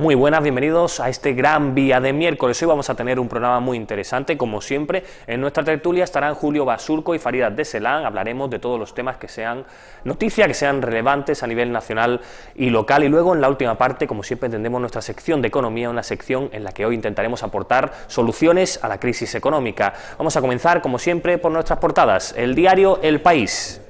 Muy buenas, bienvenidos a este gran día de miércoles. Hoy vamos a tener un programa muy interesante, como siempre. En nuestra tertulia estarán Julio Basurco y Farid Abdeselán. Hablaremos de todos los temas que sean noticia, que sean relevantes a nivel nacional y local. Y luego, en la última parte, como siempre, tendremos nuestra sección de economía, una sección en la que hoy intentaremos aportar soluciones a la crisis económica. Vamos a comenzar, como siempre, por nuestras portadas. El diario El País.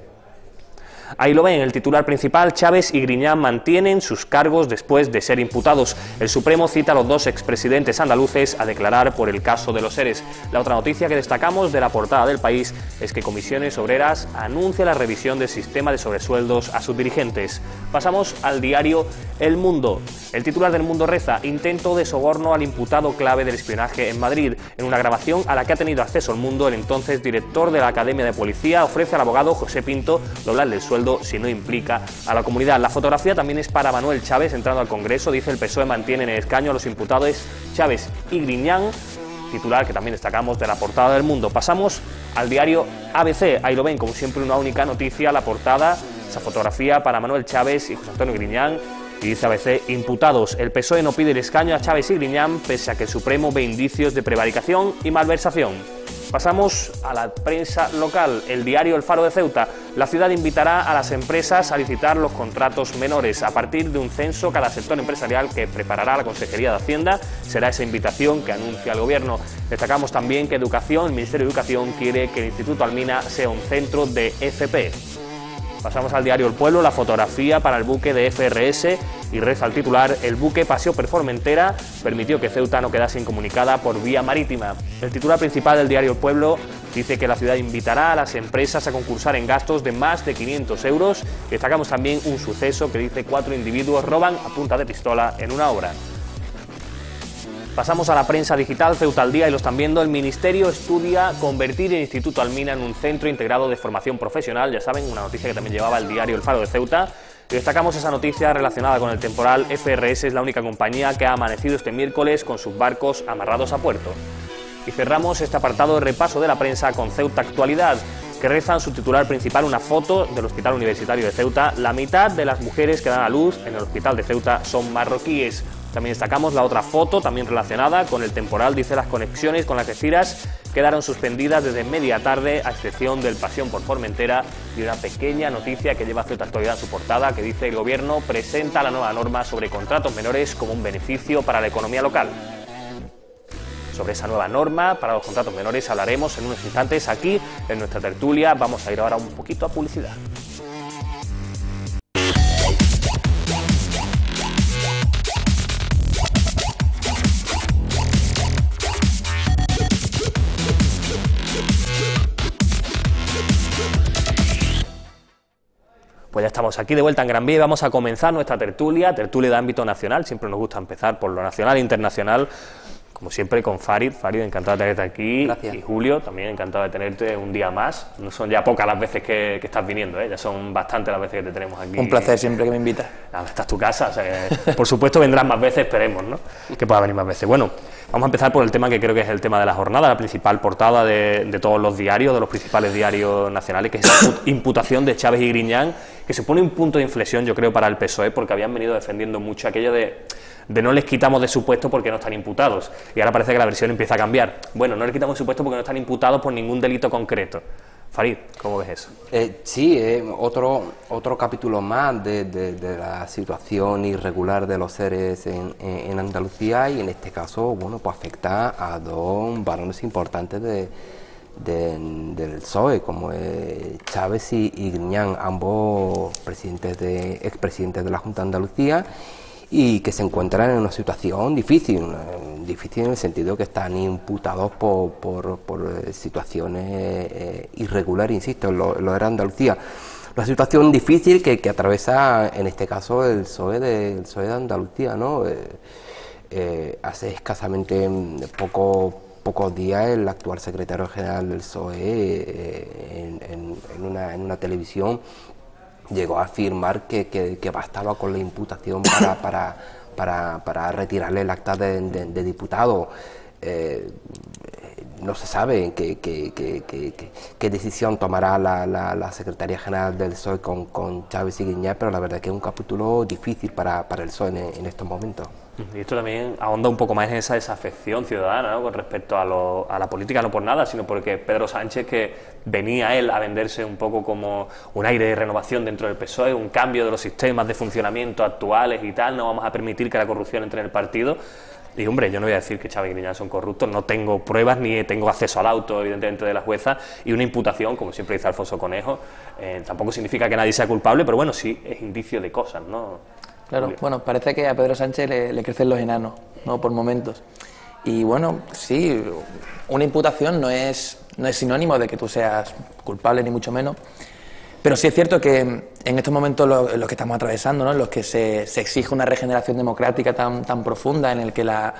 Ahí lo ven, el titular principal: Chávez y Griñán mantienen sus cargos después de ser imputados. El Supremo cita a los dos expresidentes andaluces a declarar por el caso de los ERES. La otra noticia que destacamos de la portada del País es que Comisiones Obreras anuncia la revisión del sistema de sobresueldos a sus dirigentes. Pasamos al diario El Mundo. El titular del Mundo reza: intento de soborno al imputado clave del espionaje en Madrid. En una grabación a la que ha tenido acceso El Mundo, el entonces director de la Academia de Policía ofrece al abogado José Pinto doblarle el sueldo si no implica a la comunidad. La fotografía también es para Manuel Chávez entrando al Congreso. Dice: el PSOE mantiene en el escaño a los imputados Chávez y Griñán. Titular que también destacamos de la portada del Mundo. Pasamos al diario ABC. Ahí lo ven, como siempre, una única noticia, la portada, esa fotografía para Manuel Chávez y José Antonio Griñán. Y dice ABC: imputados. El PSOE no pide el escaño a Chávez y Griñán pese a que el Supremo ve indicios de prevaricación y malversación. Pasamos a la prensa local. El diario El Faro de Ceuta. La ciudad invitará a las empresas a licitar los contratos menores. A partir de un censo, cada sector empresarial que preparará la Consejería de Hacienda será esa invitación que anuncia el Gobierno. Destacamos también que Educación, el Ministerio de Educación quiere que el Instituto Almina sea un centro de FP. Pasamos al diario El Pueblo, la fotografía para el buque de FRS, y reza el titular: el buque Paseo por Formentera permitió que Ceuta no quedase incomunicada por vía marítima. El titular principal del diario El Pueblo dice que la ciudad invitará a las empresas a concursar en gastos de más de 500 euros. Destacamos también un suceso que dice: 4 individuos roban a punta de pistola en una obra. Pasamos a la prensa digital. Ceuta al día, y lo están viendo. El Ministerio estudia convertir el Instituto Almina en un centro integrado de formación profesional. Ya saben, una noticia que también llevaba el diario El Faro de Ceuta. Y destacamos esa noticia relacionada con el temporal. FRS es la única compañía que ha amanecido este miércoles con sus barcos amarrados a puerto. Y cerramos este apartado de repaso de la prensa con Ceuta Actualidad, que reza en su titular principal una foto del Hospital Universitario de Ceuta. La mitad de las mujeres que dan a luz en el Hospital de Ceuta son marroquíes. También destacamos la otra foto, también relacionada con el temporal. Dice: las conexiones con Algeciras quedaron suspendidas desde media tarde, a excepción del Pasión por Formentera. Y una pequeña noticia que lleva Ceuta Actualidad en su portada, que dice: el Gobierno presenta la nueva norma sobre contratos menores como un beneficio para la economía local. Sobre esa nueva norma para los contratos menores hablaremos en unos instantes aquí en nuestra tertulia. Vamos a ir ahora un poquito a publicidad. Pues ya estamos aquí de vuelta en Gran Vía y vamos a comenzar nuestra tertulia de ámbito nacional. Siempre nos gusta empezar por lo nacional e internacional, como siempre con Farid. Farid, encantado de tenerte aquí. Gracias. Y Julio, también encantado de tenerte un día más. No son ya pocas las veces que estás viniendo, ya son bastantes las veces que te tenemos aquí. Un placer siempre que me invitas. Esta es tu casa, o sea que, por supuesto vendrás más veces, esperemos, ¿no?, que pueda venir más veces. Bueno, vamos a empezar por el tema que creo que es el tema de la jornada, la principal portada de todos los diarios, de los principales diarios nacionales, que es la imputación de Chávez y Griñán, que supone un punto de inflexión, yo creo, para el PSOE, porque habían venido defendiendo mucho aquello de no les quitamos de su puesto porque no están imputados, y ahora parece que la versión empieza a cambiar. Bueno, no les quitamos de su puesto porque no están imputados por ningún delito concreto. Farid, ¿cómo ves eso? Sí, otro capítulo más de la situación irregular de los seres en Andalucía, y en este caso, bueno, pues afecta a dos varones importantes del PSOE, como Chávez y Griñán, ambos expresidentes de la Junta de Andalucía, y que se encuentran en una situación difícil en el sentido que están imputados por situaciones irregulares, insisto, en lo de Andalucía. Una situación difícil que atraviesa, en este caso, el PSOE de Andalucía, ¿no? Hace escasamente pocos días el actual secretario general del PSOE en una televisión llegó a afirmar que bastaba con la imputación para retirarle el acta de diputado. No se sabe qué decisión tomará la Secretaría General del PSOE con Chávez y Griñán, pero la verdad es que es un capítulo difícil para el PSOE en estos momentos. Y esto también ahonda un poco más en esa desafección ciudadana, ¿no?, con respecto a la política, no por nada, sino porque Pedro Sánchez, que venía él a venderse un poco como un aire de renovación dentro del PSOE, un cambio de los sistemas de funcionamiento actuales y tal, no vamos a permitir que la corrupción entre en el partido. Y hombre, yo no voy a decir que Chávez y Griñán son corruptos, no tengo pruebas ni tengo acceso al auto, evidentemente, de la jueza, y una imputación, como siempre dice Alfonso Conejo, tampoco significa que nadie sea culpable, pero bueno, sí es indicio de cosas, ¿no? Claro, Julio. bueno, parece que a Pedro Sánchez le crecen los enanos, ¿no?, por momentos. Y bueno, sí, una imputación no es sinónimo de que tú seas culpable, ni mucho menos. Pero sí es cierto que en estos momentos los que estamos atravesando, ¿no?, en los que se exige una regeneración democrática tan profunda, en el que la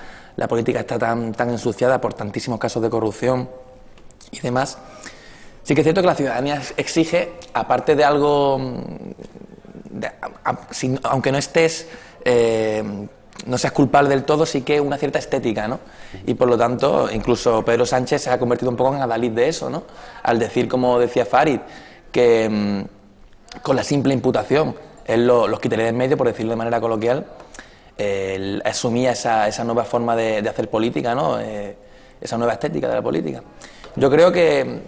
política está tan ensuciada por tantísimos casos de corrupción y demás, sí que es cierto que la ciudadanía exige, aparte de algo, aunque no estés, no seas culpable del todo, sí que una cierta estética, ¿no? Y por lo tanto, incluso Pedro Sánchez se ha convertido un poco en adalid de eso, ¿no? Al decir, como decía Farid, que con la simple imputación él los quitaría de en medio, por decirlo de manera coloquial. Él asumía esa nueva forma de hacer política, ¿no? Esa nueva estética de la política. Yo creo que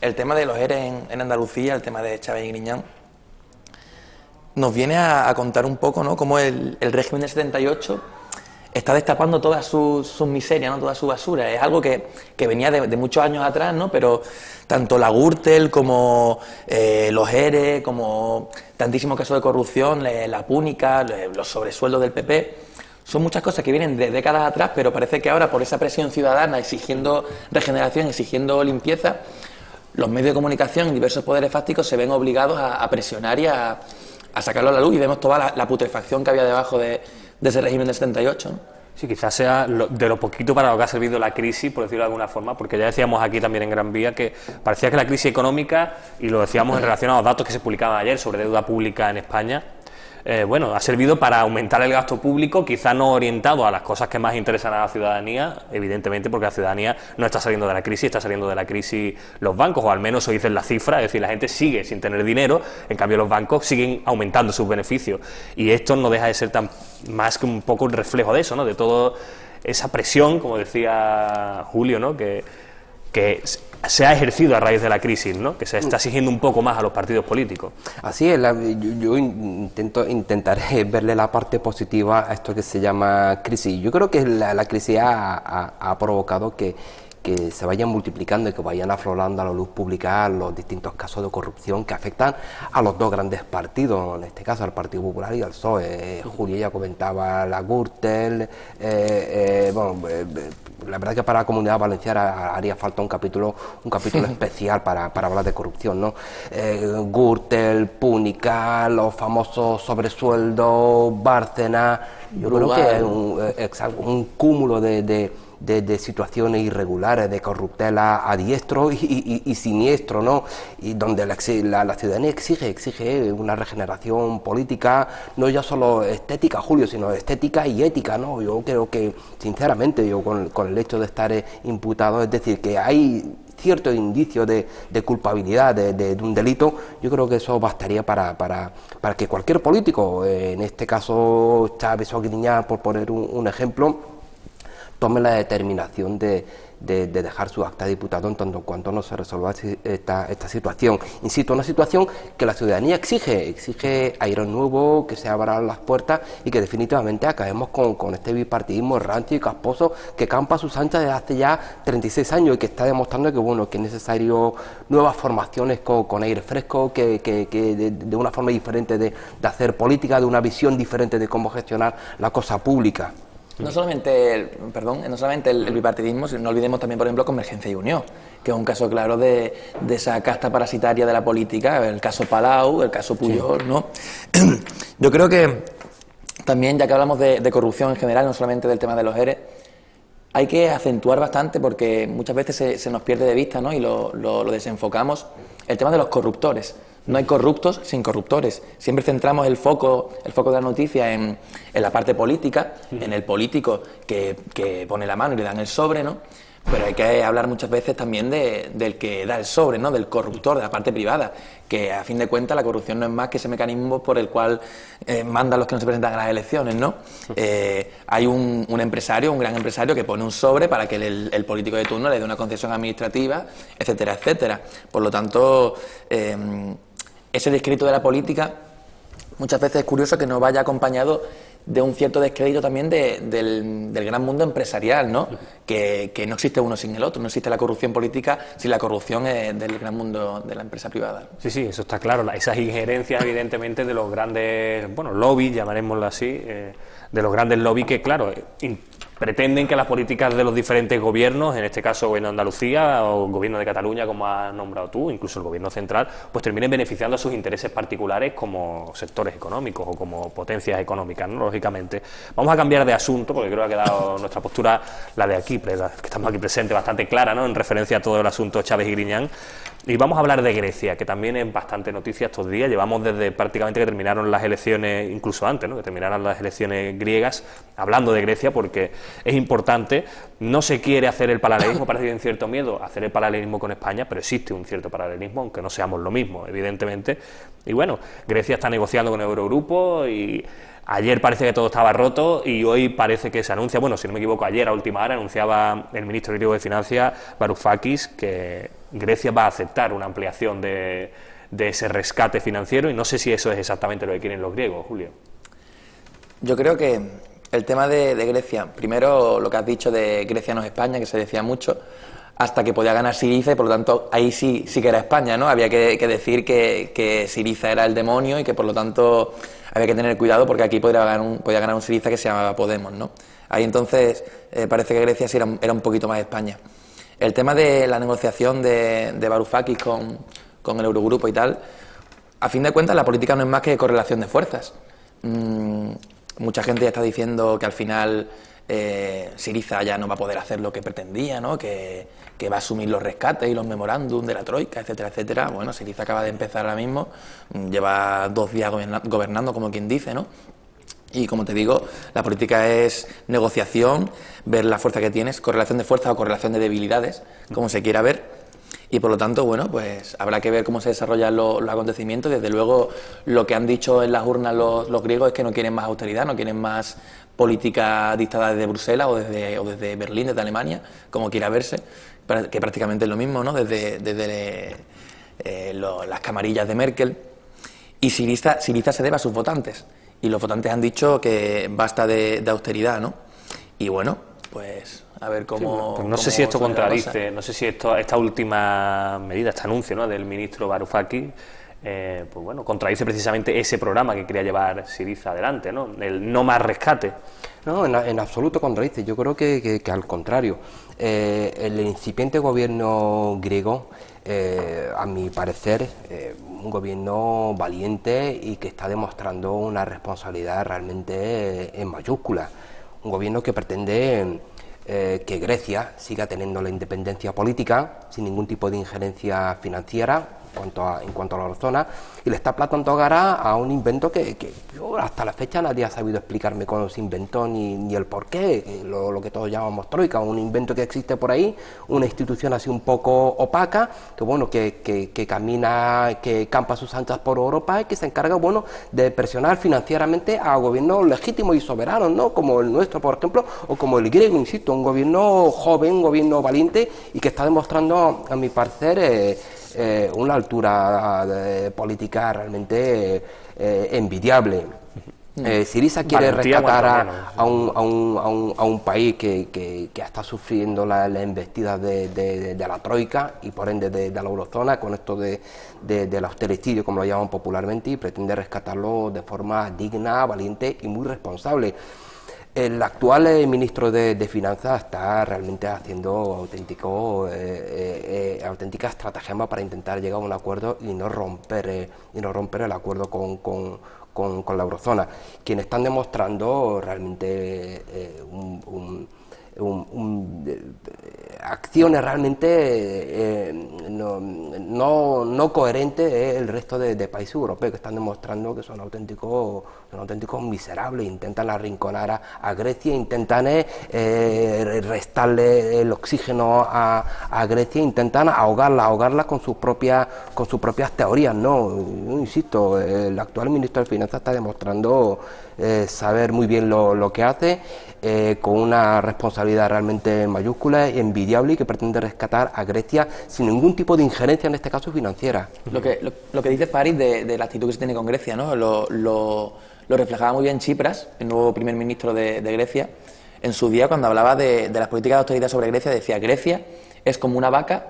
el tema de los ERE en Andalucía, el tema de Chávez y Griñán, nos viene a contar un poco, ¿no?, cómo el régimen del 78 está destapando todas sus miserias, ¿no?, toda su basura. Es algo que venía de muchos años atrás, ¿no?, pero tanto la Gürtel como los ERE, como tantísimos casos de corrupción, la púnica, los sobresueldos del PP, son muchas cosas que vienen de décadas atrás, pero parece que ahora, por esa presión ciudadana exigiendo regeneración, exigiendo limpieza, los medios de comunicación y diversos poderes fácticos se ven obligados a presionar y a sacarlo a la luz, y vemos toda la putrefacción que había debajo de ese régimen del 78, ¿no? Sí, quizás sea de lo poquito para lo que ha servido la crisis, por decirlo de alguna forma, porque ya decíamos aquí también en Gran Vía que parecía que la crisis económica, y lo decíamos en relación a los datos que se publicaban ayer sobre deuda pública en España, bueno, ha servido para aumentar el gasto público, quizá no orientado a las cosas que más interesan a la ciudadanía, evidentemente, porque la ciudadanía no está saliendo de la crisis, está saliendo de la crisis los bancos, o al menos eso dicen la cifra, es decir, la gente sigue sin tener dinero, en cambio los bancos siguen aumentando sus beneficios, y esto no deja de ser más que un poco un reflejo de eso, ¿no?, de toda esa presión, como decía Julio, ¿no?, que se ha ejercido a raíz de la crisis, ¿no?, que se está exigiendo un poco más a los partidos políticos. Así es, yo intentaré verle la parte positiva a esto que se llama crisis. Yo creo que la crisis ha provocado que se vayan multiplicando y que vayan aflorando a la luz pública los distintos casos de corrupción que afectan a los dos grandes partidos, en este caso al Partido Popular y al PSOE. Julia ya comentaba la Gürtel, la verdad que para la Comunidad Valenciana haría falta un capítulo especial para hablar de corrupción, ¿no? Gürtel, Púnica, los famosos sobresueldos, Bárcenas, yo creo que es un cúmulo de situaciones irregulares, de corruptela a diestro y siniestro, ¿no? Y donde la ciudadanía exige una regeneración política, no ya solo estética, Julio, sino estética y ética, ¿no? Yo creo que, sinceramente, con el hecho de estar imputado, es decir, que hay cierto indicio de culpabilidad de un delito, yo creo que eso bastaría para que cualquier político, en este caso Chávez o Griñán, por poner un ejemplo, tome la determinación de dejar su acta de diputado en tanto cuanto no se resuelva esta situación. Insisto, una situación que la ciudadanía exige aire nuevo, que se abran las puertas y que definitivamente acabemos con este bipartidismo errante y casposo que campa a sus anchas desde hace ya 36 años y que está demostrando que es necesario nuevas formaciones con aire fresco, que de una forma diferente de hacer política, de una visión diferente de cómo gestionar la cosa pública. No solamente el bipartidismo, no olvidemos también, por ejemplo, Convergencia y Unión, que es un caso claro de esa casta parasitaria de la política, el caso Palau, el caso Pujol, ¿no? Yo creo que también, ya que hablamos de corrupción en general, no solamente del tema de los ERE, hay que acentuar bastante, porque muchas veces se nos pierde de vista, ¿no?, y lo desenfocamos, el tema de los corruptores. No hay corruptos sin corruptores. Siempre centramos el foco de la noticia en la parte política, en el político que pone la mano y le dan el sobre, ¿no? Pero hay que hablar muchas veces también del que da el sobre, ¿no? Del corruptor, de la parte privada, que a fin de cuentas la corrupción no es más que ese mecanismo por el cual mandan los que no se presentan a las elecciones, ¿no? Hay un empresario, un gran empresario, que pone un sobre para que el político de turno le dé una concesión administrativa, etcétera, etcétera. Por lo tanto, ese descrédito de la política muchas veces es curioso que no vaya acompañado de un cierto descrédito también del gran mundo empresarial, ¿no? Que no existe uno sin el otro, no existe la corrupción política sin la corrupción del gran mundo de la empresa privada. Sí, sí, eso está claro. Esas injerencias, evidentemente, de los grandes, bueno, lobbies, llamaremoslo así, de los grandes lobbies que, claro, pretenden que las políticas de los diferentes gobiernos, en este caso el gobierno de Andalucía o el gobierno de Cataluña, como has nombrado tú, incluso el gobierno central, pues terminen beneficiando a sus intereses particulares como sectores económicos o como potencias económicas, ¿no? Lógicamente. Vamos a cambiar de asunto, porque creo que ha quedado nuestra postura, la de aquí, que estamos aquí presentes, bastante clara, ¿no?, en referencia a todo el asunto Chávez y Griñán. Y vamos a hablar de Grecia, que también es bastante noticia estos días. Llevamos desde prácticamente que terminaron las elecciones, incluso antes, ¿no?, que terminaran las elecciones griegas, hablando de Grecia, porque es importante. No se quiere hacer el paralelismo, parece que hay un cierto miedo a hacer el paralelismo con España, pero existe un cierto paralelismo, aunque no seamos lo mismo, evidentemente. Y bueno, Grecia está negociando con el Eurogrupo y ayer parece que todo estaba roto y hoy parece que se anuncia, bueno, si no me equivoco, ayer a última hora anunciaba el ministro griego de Finanzas, Varoufakis, que Grecia va a aceptar una ampliación de ese rescate financiero, y no sé si eso es exactamente lo que quieren los griegos, Julio. Yo creo que el tema de Grecia, primero lo que has dicho de Grecia no es España, que se decía mucho, hasta que podía ganar Syriza, y por lo tanto ahí sí que era España, ¿no? Había que decir que Syriza era el demonio y que por lo tanto había que tener cuidado, porque aquí podía ganar un Syriza que se llamaba Podemos, ¿no? Ahí entonces parece que Grecia sí era un poquito más España. El tema de la negociación de Varoufakis con el Eurogrupo y tal, a fin de cuentas la política no es más que correlación de fuerzas. Mucha gente ya está diciendo que al final Syriza ya no va a poder hacer lo que pretendía, ¿no? Que va a asumir los rescates y los memorándum de la Troika, etcétera, etcétera. Bueno, Syriza acaba de empezar ahora mismo, lleva 2 días gobernando, como quien dice, ¿no? Y como te digo, la política es negociación, ver la fuerza que tienes, correlación de fuerza o correlación de debilidades, como se quiera ver. Y por lo tanto, bueno, pues habrá que ver cómo se desarrollan los acontecimientos. Desde luego, lo que han dicho en las urnas los griegos es que no quieren más austeridad, no quieren más política dictada desde Bruselas o desde Berlín, desde Alemania, como quiera verse, que prácticamente es lo mismo, ¿no? Desde las camarillas de Merkel. Y Syriza se debe a sus votantes. Y los votantes han dicho que basta de austeridad, ¿no? Y bueno, pues a ver cómo... Sí, no sé si esto contradice, no sé si esta última medida, este anuncio, ¿no?, del ministro Varoufakis, pues bueno, contradice precisamente ese programa que quería llevar Syriza adelante, ¿no?, el no más rescate. No, en absoluto contradice. Yo creo que al contrario. El incipiente gobierno griego, a mi parecer, un gobierno valiente y que está demostrando una responsabilidad realmente en mayúscula. Un gobierno que pretende que Grecia siga teniendo la independencia política sin ningún tipo de injerencia financiera en cuanto a la eurozona, y le está plantando cara a un invento que yo hasta la fecha nadie ha sabido explicarme cómo se inventó ni el porqué, lo que todos llamamos troika, un invento que existe por ahí, una institución así un poco opaca, que bueno, que camina, que campa sus anchas por Europa y que se encarga, bueno, de presionar financieramente a gobiernos legítimos y soberanos, ¿no?, como el nuestro, por ejemplo, o como el griego, insisto, un gobierno joven, un gobierno valiente y que está demostrando, a mi parecer, una altura política realmente envidiable. Syriza quiere rescatar a un país que está sufriendo la embestida de la Troika y por ende de la eurozona con esto del austericidio, como lo llaman popularmente, y pretende rescatarlo de forma digna, valiente y muy responsable. El actual ministro de Finanzas está realmente haciendo auténtica estratagema para intentar llegar a un acuerdo y no romper el acuerdo con la eurozona, quienes están demostrando realmente acciones realmente no coherentes el resto de países europeos, que están demostrando que son auténticos miserables. Intentan arrinconar a Grecia, intentan restarle el oxígeno a Grecia, intentan ahogarla con sus propias teorías, ¿no? Yo insisto, el actual ministro de Finanzas está demostrando saber muy bien lo que hace, con una responsabilidad realmente mayúscula y envidiable, y que pretende rescatar a Grecia sin ningún tipo de injerencia, en este caso financiera. Lo que dice Farid de la actitud que se tiene con Grecia, ¿no? Lo reflejaba muy bien Tsipras, el nuevo primer ministro de Grecia, en su día, cuando hablaba de las políticas de austeridad sobre Grecia. Decía: Grecia es como una vaca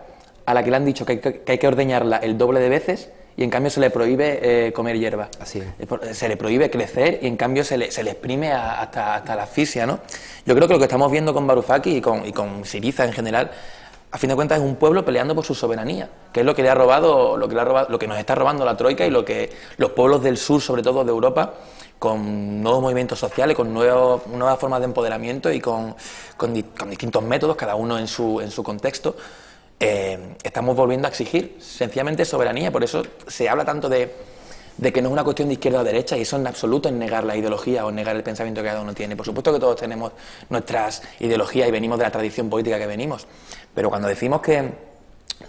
a la que le han dicho que hay que ordeñarla el doble de veces, y en cambio se le prohíbe comer hierba. Así es. Se le prohíbe crecer, y en cambio se le exprime hasta la asfixia, ¿no? Yo creo que lo que estamos viendo con Varoufakis y con Syriza en general, a fin de cuentas, es un pueblo peleando por su soberanía, que es lo que le ha robado, lo que nos está robando la Troika, y lo que los pueblos del sur, sobre todo de Europa, con nuevos movimientos sociales, con nuevas formas de empoderamiento y con distintos métodos, cada uno en su contexto, estamos volviendo a exigir sencillamente soberanía. Por eso se habla tanto de que no es una cuestión de izquierda o derecha, y eso en absoluto es negar la ideología o negar el pensamiento que cada uno tiene. Por supuesto que todos tenemos nuestras ideologías y venimos de la tradición política que venimos, pero cuando decimos que no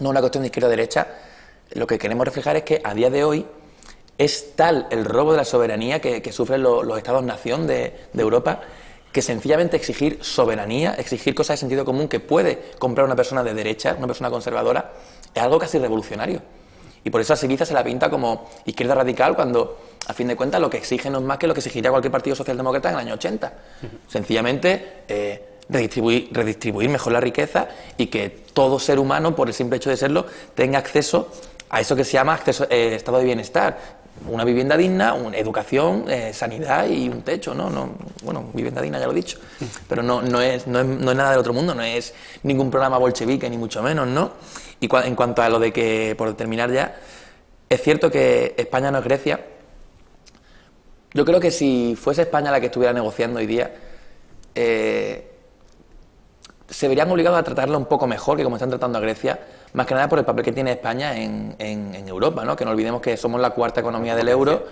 es una cuestión de izquierda o derecha, lo que queremos reflejar es que a día de hoy es tal el robo de la soberanía que sufren los estados-nación de Europa, que sencillamente exigir soberanía, exigir cosas de sentido común que puede comprar una persona de derecha, una persona conservadora, es algo casi revolucionario. Y por eso a Syriza se la pinta como izquierda radical, cuando, a fin de cuentas, lo que exige no es más que lo que exigiría cualquier partido socialdemócrata en el año 80. Sencillamente redistribuir mejor la riqueza, y que todo ser humano, por el simple hecho de serlo, tenga acceso a eso que se llama estado de bienestar. Una vivienda digna, una educación, sanidad y un techo, ¿no? Bueno, vivienda digna ya lo he dicho, pero no es nada del otro mundo, no es ningún programa bolchevique, ni mucho menos, ¿no? Y en cuanto a lo de que, por terminar ya, es cierto que España no es Grecia. Yo creo que si fuese España la que estuviera negociando hoy día, se verían obligados a tratarla un poco mejor que como están tratando a Grecia, más que nada por el papel que tiene España en Europa, ¿no? Que no olvidemos que somos la cuarta economía del euro,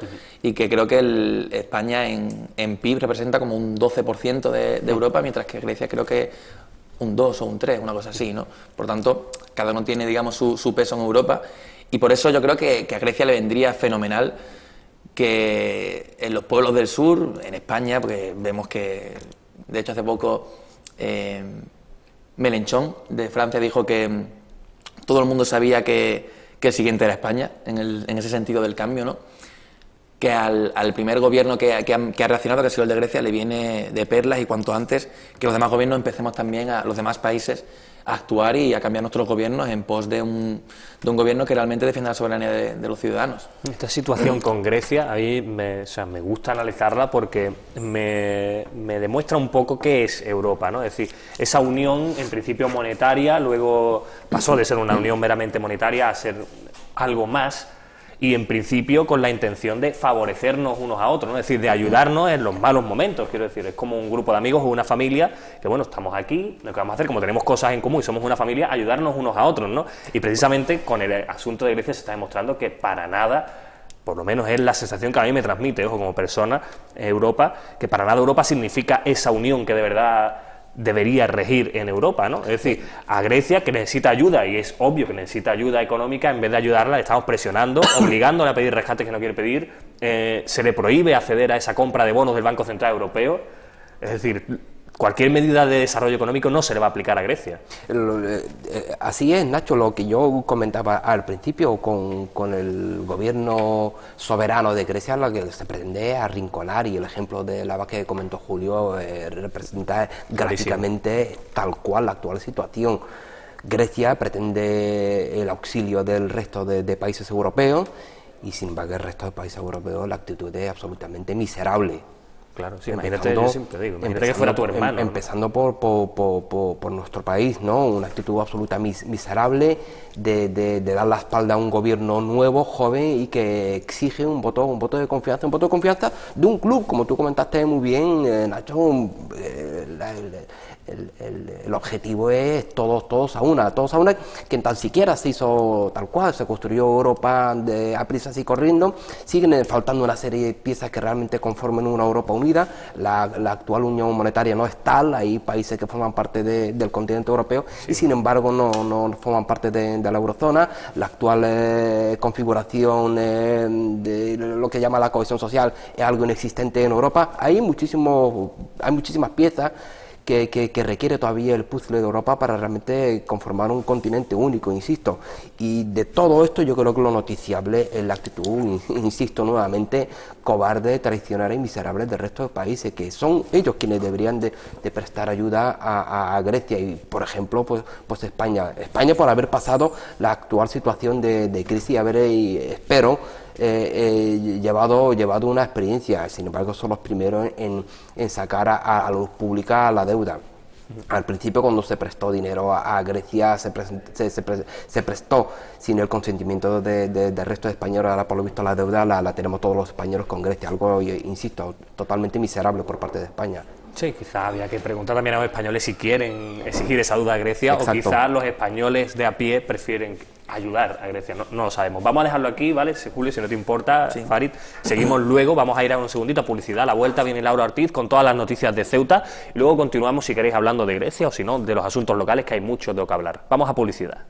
y que creo que España en PIB representa como un 12% de Europa, mientras que Grecia creo que un 2 o un 3, una cosa así, ¿no? Por tanto, cada uno tiene, digamos, su peso en Europa, y por eso yo creo que a Grecia le vendría fenomenal que en los pueblos del sur, en España, porque vemos que, de hecho, hace poco Mélenchon de Francia dijo que todo el mundo sabía que el siguiente era España, en ese sentido del cambio, ¿no? Que al primer gobierno que ha reaccionado, que ha sido el de Grecia, le viene de perlas, y cuanto antes que los demás gobiernos empecemos también, a los demás países, a actuar y a cambiar nuestros gobiernos en pos de un gobierno que realmente defienda la soberanía de los ciudadanos. Esta situación con Grecia, ahí me gusta analizarla, porque me demuestra un poco qué es Europa, ¿no? Es decir, esa unión en principio monetaria, luego pasó de ser una unión meramente monetaria a ser algo más, y en principio con la intención de favorecernos unos a otros, ¿no? Es decir, de ayudarnos en los malos momentos. Quiero decir, es como un grupo de amigos o una familia que, bueno, estamos aquí, lo que vamos a hacer, como tenemos cosas en común y somos una familia, ayudarnos unos a otros, ¿no? Y precisamente con el asunto de Grecia se está demostrando que para nada, por lo menos es la sensación que a mí me transmite, ojo, como persona, Europa, que para nada Europa significa esa unión que de verdad debería regir en Europa, ¿no? Es decir, a Grecia, que necesita ayuda, y es obvio que necesita ayuda económica, en vez de ayudarla le estamos presionando, obligándola a pedir rescates que no quiere pedir, se le prohíbe acceder a esa compra de bonos del Banco Central Europeo. Es decir, cualquier medida de desarrollo económico no se le va a aplicar a Grecia. Así es, Nacho, lo que yo comentaba al principio con el gobierno soberano de Grecia, lo que se pretende arrinconar, y el ejemplo de la que comentó Julio representa gráficamente tal cual la actual situación. Grecia pretende el auxilio del resto de países europeos, y sin embargo el resto de países europeos la actitud es absolutamente miserable. Claro, sí, imagínate, yo siempre digo, imagínate que fuera tu hermano. Empezando por nuestro país, ¿no? Una actitud absolutamente miserable de dar la espalda a un gobierno nuevo, joven, y que exige un voto de confianza de un club, como tú comentaste muy bien, Nacho, el objetivo es todos a una, que tan siquiera se hizo tal cual, se construyó Europa a prisas y corriendo, siguen faltando una serie de piezas que realmente conformen una Europa unida. La actual unión monetaria no es tal, hay países que forman parte del continente europeo y sin embargo no forman parte de la eurozona. La actual configuración de lo que llama la cohesión social es algo inexistente en Europa. Hay muchísimas piezas que requiere todavía el puzzle de Europa para realmente conformar un continente único, insisto. Y de todo esto yo creo que lo noticiable es la actitud, insisto nuevamente, cobarde, traicionera y miserable del resto de países, que son ellos quienes deberían de prestar ayuda a Grecia y, por ejemplo, pues España por haber pasado la actual situación de crisis y espero, llevado una experiencia. Sin embargo, son los primeros en sacar a la luz pública la deuda. Al principio, cuando se prestó dinero a Grecia, se prestó sin el consentimiento del resto de españoles. Ahora, por lo visto, la deuda la tenemos todos los españoles con Grecia, algo, insisto, totalmente miserable por parte de España. Sí, quizás había que preguntar también a los españoles si quieren exigir esa deuda a Grecia. Exacto. O quizás los españoles de a pie prefieren ayudar a Grecia, no lo sabemos. Vamos a dejarlo aquí, ¿vale? Julio, si no te importa, sí. Farid, seguimos luego, vamos a ir a un segundito a publicidad, a la vuelta viene Laura Ortiz con todas las noticias de Ceuta y luego continuamos, si queréis, hablando de Grecia o si no, de los asuntos locales, que hay mucho de lo que hablar. Vamos a publicidad.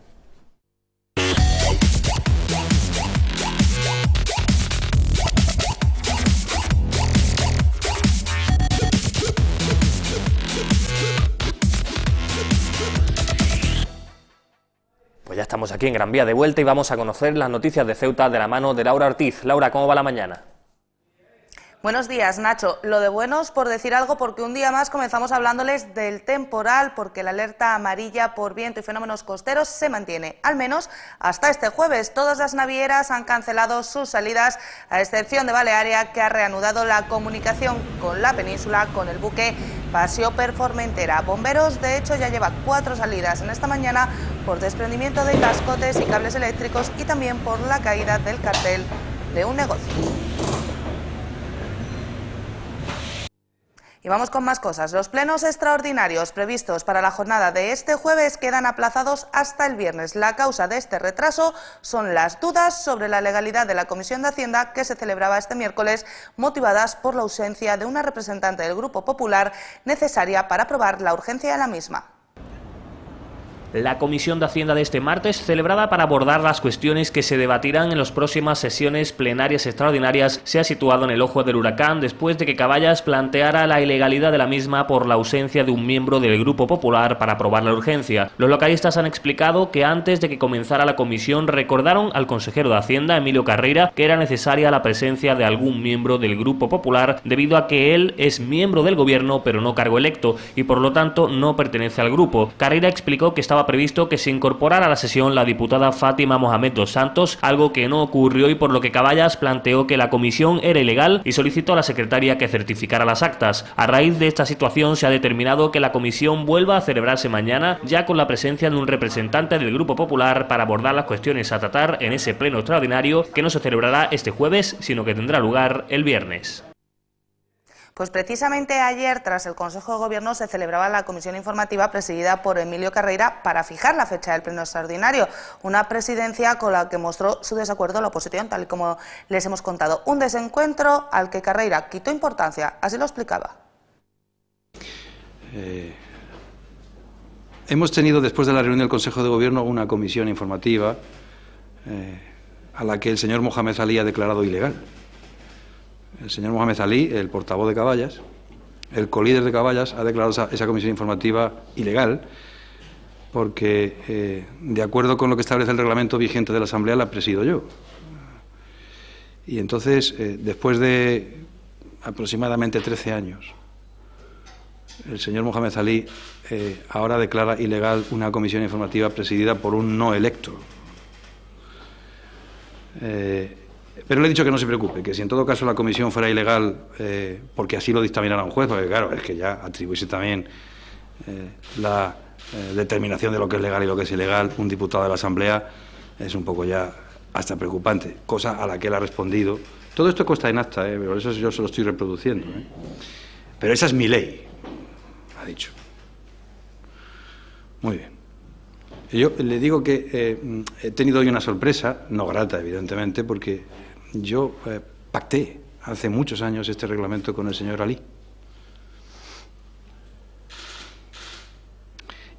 Ya estamos aquí en Gran Vía de vuelta y vamos a conocer las noticias de Ceuta de la mano de Laura Ortiz. Laura, ¿cómo va la mañana? Buenos días, Nacho. Lo de buenos, por decir algo, porque un día más comenzamos hablándoles del temporal, porque la alerta amarilla por viento y fenómenos costeros se mantiene. Al menos hasta este jueves. Todas las navieras han cancelado sus salidas, a excepción de Balearia, que ha reanudado la comunicación con la península con el buque Paseo per Formentera. Bomberos, de hecho, ya lleva 4 salidas en esta mañana por desprendimiento de cascotes y cables eléctricos y también por la caída del cartel de un negocio. Y vamos con más cosas. Los plenos extraordinarios previstos para la jornada de este jueves quedan aplazados hasta el viernes. La causa de este retraso son las dudas sobre la legalidad de la Comisión de Hacienda que se celebraba este miércoles, motivadas por la ausencia de una representante del Grupo Popular necesaria para aprobar la urgencia de la misma. La Comisión de Hacienda de este martes, celebrada para abordar las cuestiones que se debatirán en las próximas sesiones plenarias extraordinarias, se ha situado en el ojo del huracán después de que Caballas planteara la ilegalidad de la misma por la ausencia de un miembro del Grupo Popular para aprobar la urgencia. Los localistas han explicado que antes de que comenzara la comisión recordaron al consejero de Hacienda, Emilio Carreira, que era necesaria la presencia de algún miembro del Grupo Popular debido a que él es miembro del gobierno pero no cargo electo y por lo tanto no pertenece al grupo. Carreira explicó que estaba previsto que se incorporara a la sesión la diputada Fátima Mohamed dos Santos, algo que no ocurrió y por lo que Caballas planteó que la comisión era ilegal y solicitó a la secretaria que certificara las actas. A raíz de esta situación se ha determinado que la comisión vuelva a celebrarse mañana, ya con la presencia de un representante del Grupo Popular para abordar las cuestiones a tratar en ese pleno extraordinario que no se celebrará este jueves, sino que tendrá lugar el viernes. Pues precisamente ayer, tras el Consejo de Gobierno, se celebraba la comisión informativa presidida por Emilio Carreira para fijar la fecha del pleno extraordinario, una presidencia con la que mostró su desacuerdo la oposición, tal y como les hemos contado. Un desencuentro al que Carreira quitó importancia, así lo explicaba. Hemos tenido, después de la reunión del Consejo de Gobierno, una comisión informativa a la que el señor Mohamed Ali ha declarado ilegal. El señor Mohamed Ali, el portavoz de Caballas, el colíder de Caballas, ha declarado esa comisión informativa ilegal porque, de acuerdo con lo que establece el reglamento vigente de la Asamblea, la presido yo. Y entonces, después de aproximadamente 13 años, el señor Mohamed Ali ahora declara ilegal una comisión informativa presidida por un no electo. Pero le he dicho que no se preocupe, que si en todo caso la comisión fuera ilegal, porque así lo dictaminara un juez, porque claro, es que ya atribuirse también la determinación de lo que es legal y lo que es ilegal, un diputado de la Asamblea, es un poco ya hasta preocupante, cosa a la que él ha respondido. Todo esto consta en acta, pero eso yo se lo estoy reproduciendo. Pero esa es mi ley, ha dicho. Muy bien. Yo le digo que he tenido hoy una sorpresa, no grata, evidentemente, porque yo pacté hace muchos años este reglamento con el señor Alí.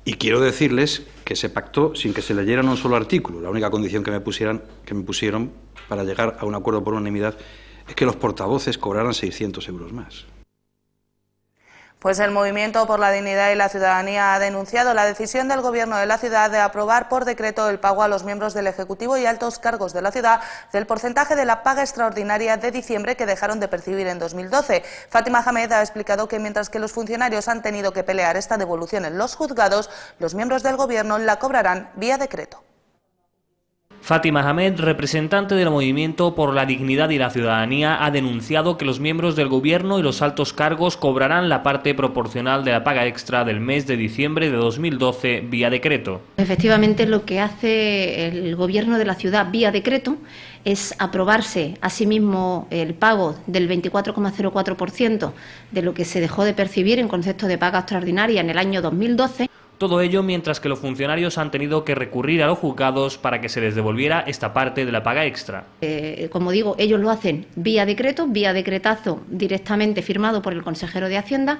Y quiero decirles que se pactó sin que se leyera un solo artículo. La única condición que me pusieron para llegar a un acuerdo por unanimidad es que los portavoces cobraran 600 euros más. Pues el Movimiento por la Dignidad y la Ciudadanía ha denunciado la decisión del Gobierno de la ciudad de aprobar por decreto el pago a los miembros del Ejecutivo y altos cargos de la ciudad del porcentaje de la paga extraordinaria de diciembre que dejaron de percibir en 2012. Fátima Hamed ha explicado que mientras que los funcionarios han tenido que pelear esta devolución en los juzgados, los miembros del Gobierno la cobrarán vía decreto. Fátima Hamed, representante del Movimiento por la Dignidad y la Ciudadanía, ha denunciado que los miembros del Gobierno y los altos cargos cobrarán la parte proporcional de la paga extra del mes de diciembre de 2012 vía decreto. Efectivamente, lo que hace el Gobierno de la ciudad vía decreto es aprobarse asimismo el pago del 24,04% de lo que se dejó de percibir en concepto de paga extraordinaria en el año 2012. Todo ello mientras que los funcionarios han tenido que recurrir a los juzgados para que se les devolviera esta parte de la paga extra. Como digo, ellos lo hacen vía decreto, vía decretazo directamente firmado por el consejero de Hacienda,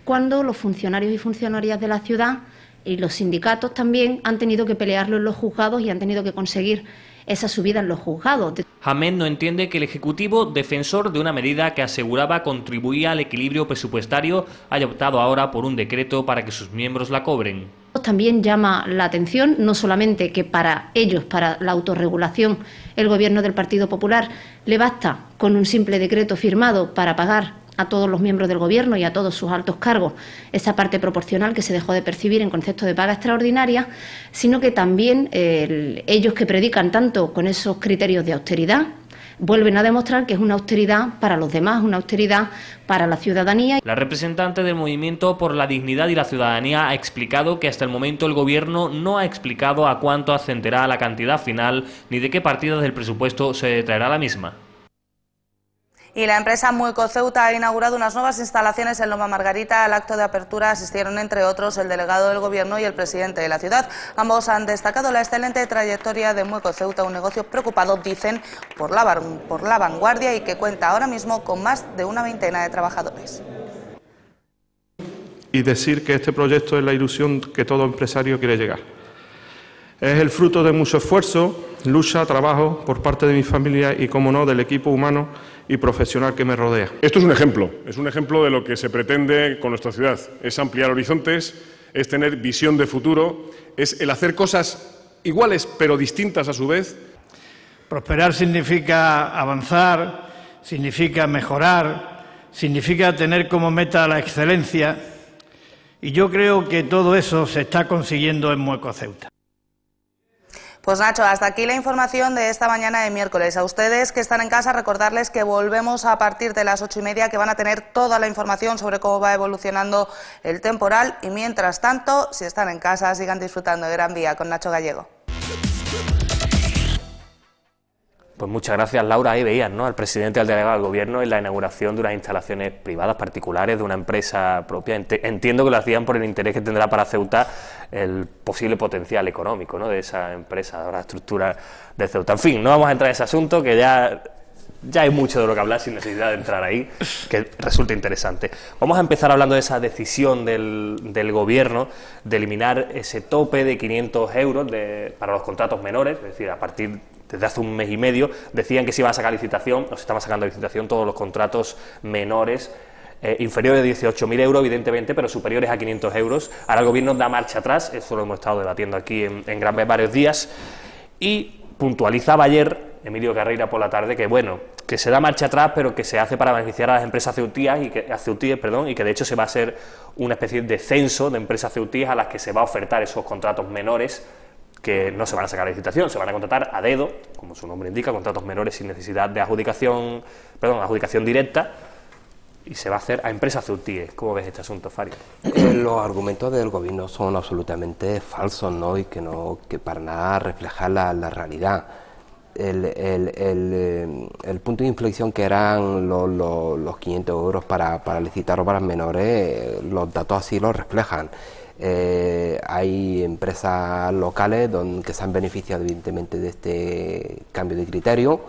cuando los funcionarios y funcionarias de la ciudad y los sindicatos también han tenido que pelearlo en los juzgados y han tenido que conseguir esa subida en los juzgados. Hamed no entiende que el Ejecutivo, defensor de una medida que aseguraba contribuía al equilibrio presupuestario, haya optado ahora por un decreto para que sus miembros la cobren. También llama la atención no solamente que para ellos, para la autorregulación, el Gobierno del Partido Popular le basta con un simple decreto firmado para pagar a todos los miembros del Gobierno y a todos sus altos cargos esa parte proporcional que se dejó de percibir en concepto de paga extraordinaria, sino que también ellos que predican tanto con esos criterios de austeridad vuelven a demostrar que es una austeridad para los demás, una austeridad para la ciudadanía. La representante del Movimiento por la Dignidad y la Ciudadanía ha explicado que hasta el momento el Gobierno no ha explicado a cuánto ascenderá la cantidad final ni de qué partidas del presupuesto se detraerá la misma. Y la empresa Mueco Ceuta ha inaugurado unas nuevas instalaciones en Loma Margarita. Al acto de apertura asistieron, entre otros, el delegado del Gobierno y el presidente de la ciudad. Ambos han destacado la excelente trayectoria de Mueco Ceuta, un negocio preocupado, dicen, por la vanguardia y que cuenta ahora mismo con más de una veintena de trabajadores. Y decir que este proyecto es la ilusión que todo empresario quiere llegar. Es el fruto de mucho esfuerzo, lucha, trabajo por parte de mi familia y, como no, del equipo humano y profesional que me rodea. Esto es un ejemplo de lo que se pretende con nuestra ciudad. Es ampliar horizontes, es tener visión de futuro, es el hacer cosas iguales pero distintas a su vez. Prosperar significa avanzar, significa mejorar, significa tener como meta la excelencia, y yo creo que todo eso se está consiguiendo en Mueco Ceuta. Pues Nacho, hasta aquí la información de esta mañana de miércoles. A ustedes que están en casa, recordarles que volvemos a partir de las 8:30, que van a tener toda la información sobre cómo va evolucionando el temporal. Y mientras tanto, si están en casa, sigan disfrutando de Gran Vía con Nacho Gallego. Pues muchas gracias, Laura. Ahí veían, ¿no?, al presidente y al delegado del Gobierno en la inauguración de unas instalaciones privadas particulares de una empresa propia. Entiendo que lo hacían por el interés que tendrá para Ceuta el posible potencial económico, ¿no?, de esa empresa, de la estructura de Ceuta. En fin, no vamos a entrar en ese asunto, que ya hay mucho de lo que hablar sin necesidad de entrar ahí, que resulta interesante. Vamos a empezar hablando de esa decisión del Gobierno de eliminar ese tope de 500 euros para los contratos menores, es decir, desde hace un mes y medio decían que se iban a sacar licitación, o se estaban sacando licitación todos los contratos menores, inferiores de 18.000 euros, evidentemente, pero superiores a 500 euros. Ahora el Gobierno da marcha atrás, eso lo hemos estado debatiendo aquí en Gran Vía varios días, y puntualizaba ayer Emilio Carreira por la tarde que, bueno, que se da marcha atrás, pero que se hace para beneficiar a las empresas ceutíes y que de hecho se va a hacer una especie de censo de empresas ceutíes a las que se va a ofertar esos contratos menores, que no se van a sacar a licitación, se van a contratar a dedo, como su nombre indica, contratos menores sin necesidad de adjudicación directa, y se va a hacer a empresas ceutíes. ¿Cómo ves este asunto, Fari? Los argumentos del Gobierno son absolutamente falsos, ¿no?, y que para nada reflejan la realidad. El punto de inflexión que eran los 500 euros para licitar obras menores, los datos así lo reflejan. Hay empresas locales que se han beneficiado evidentemente de este cambio de criterio,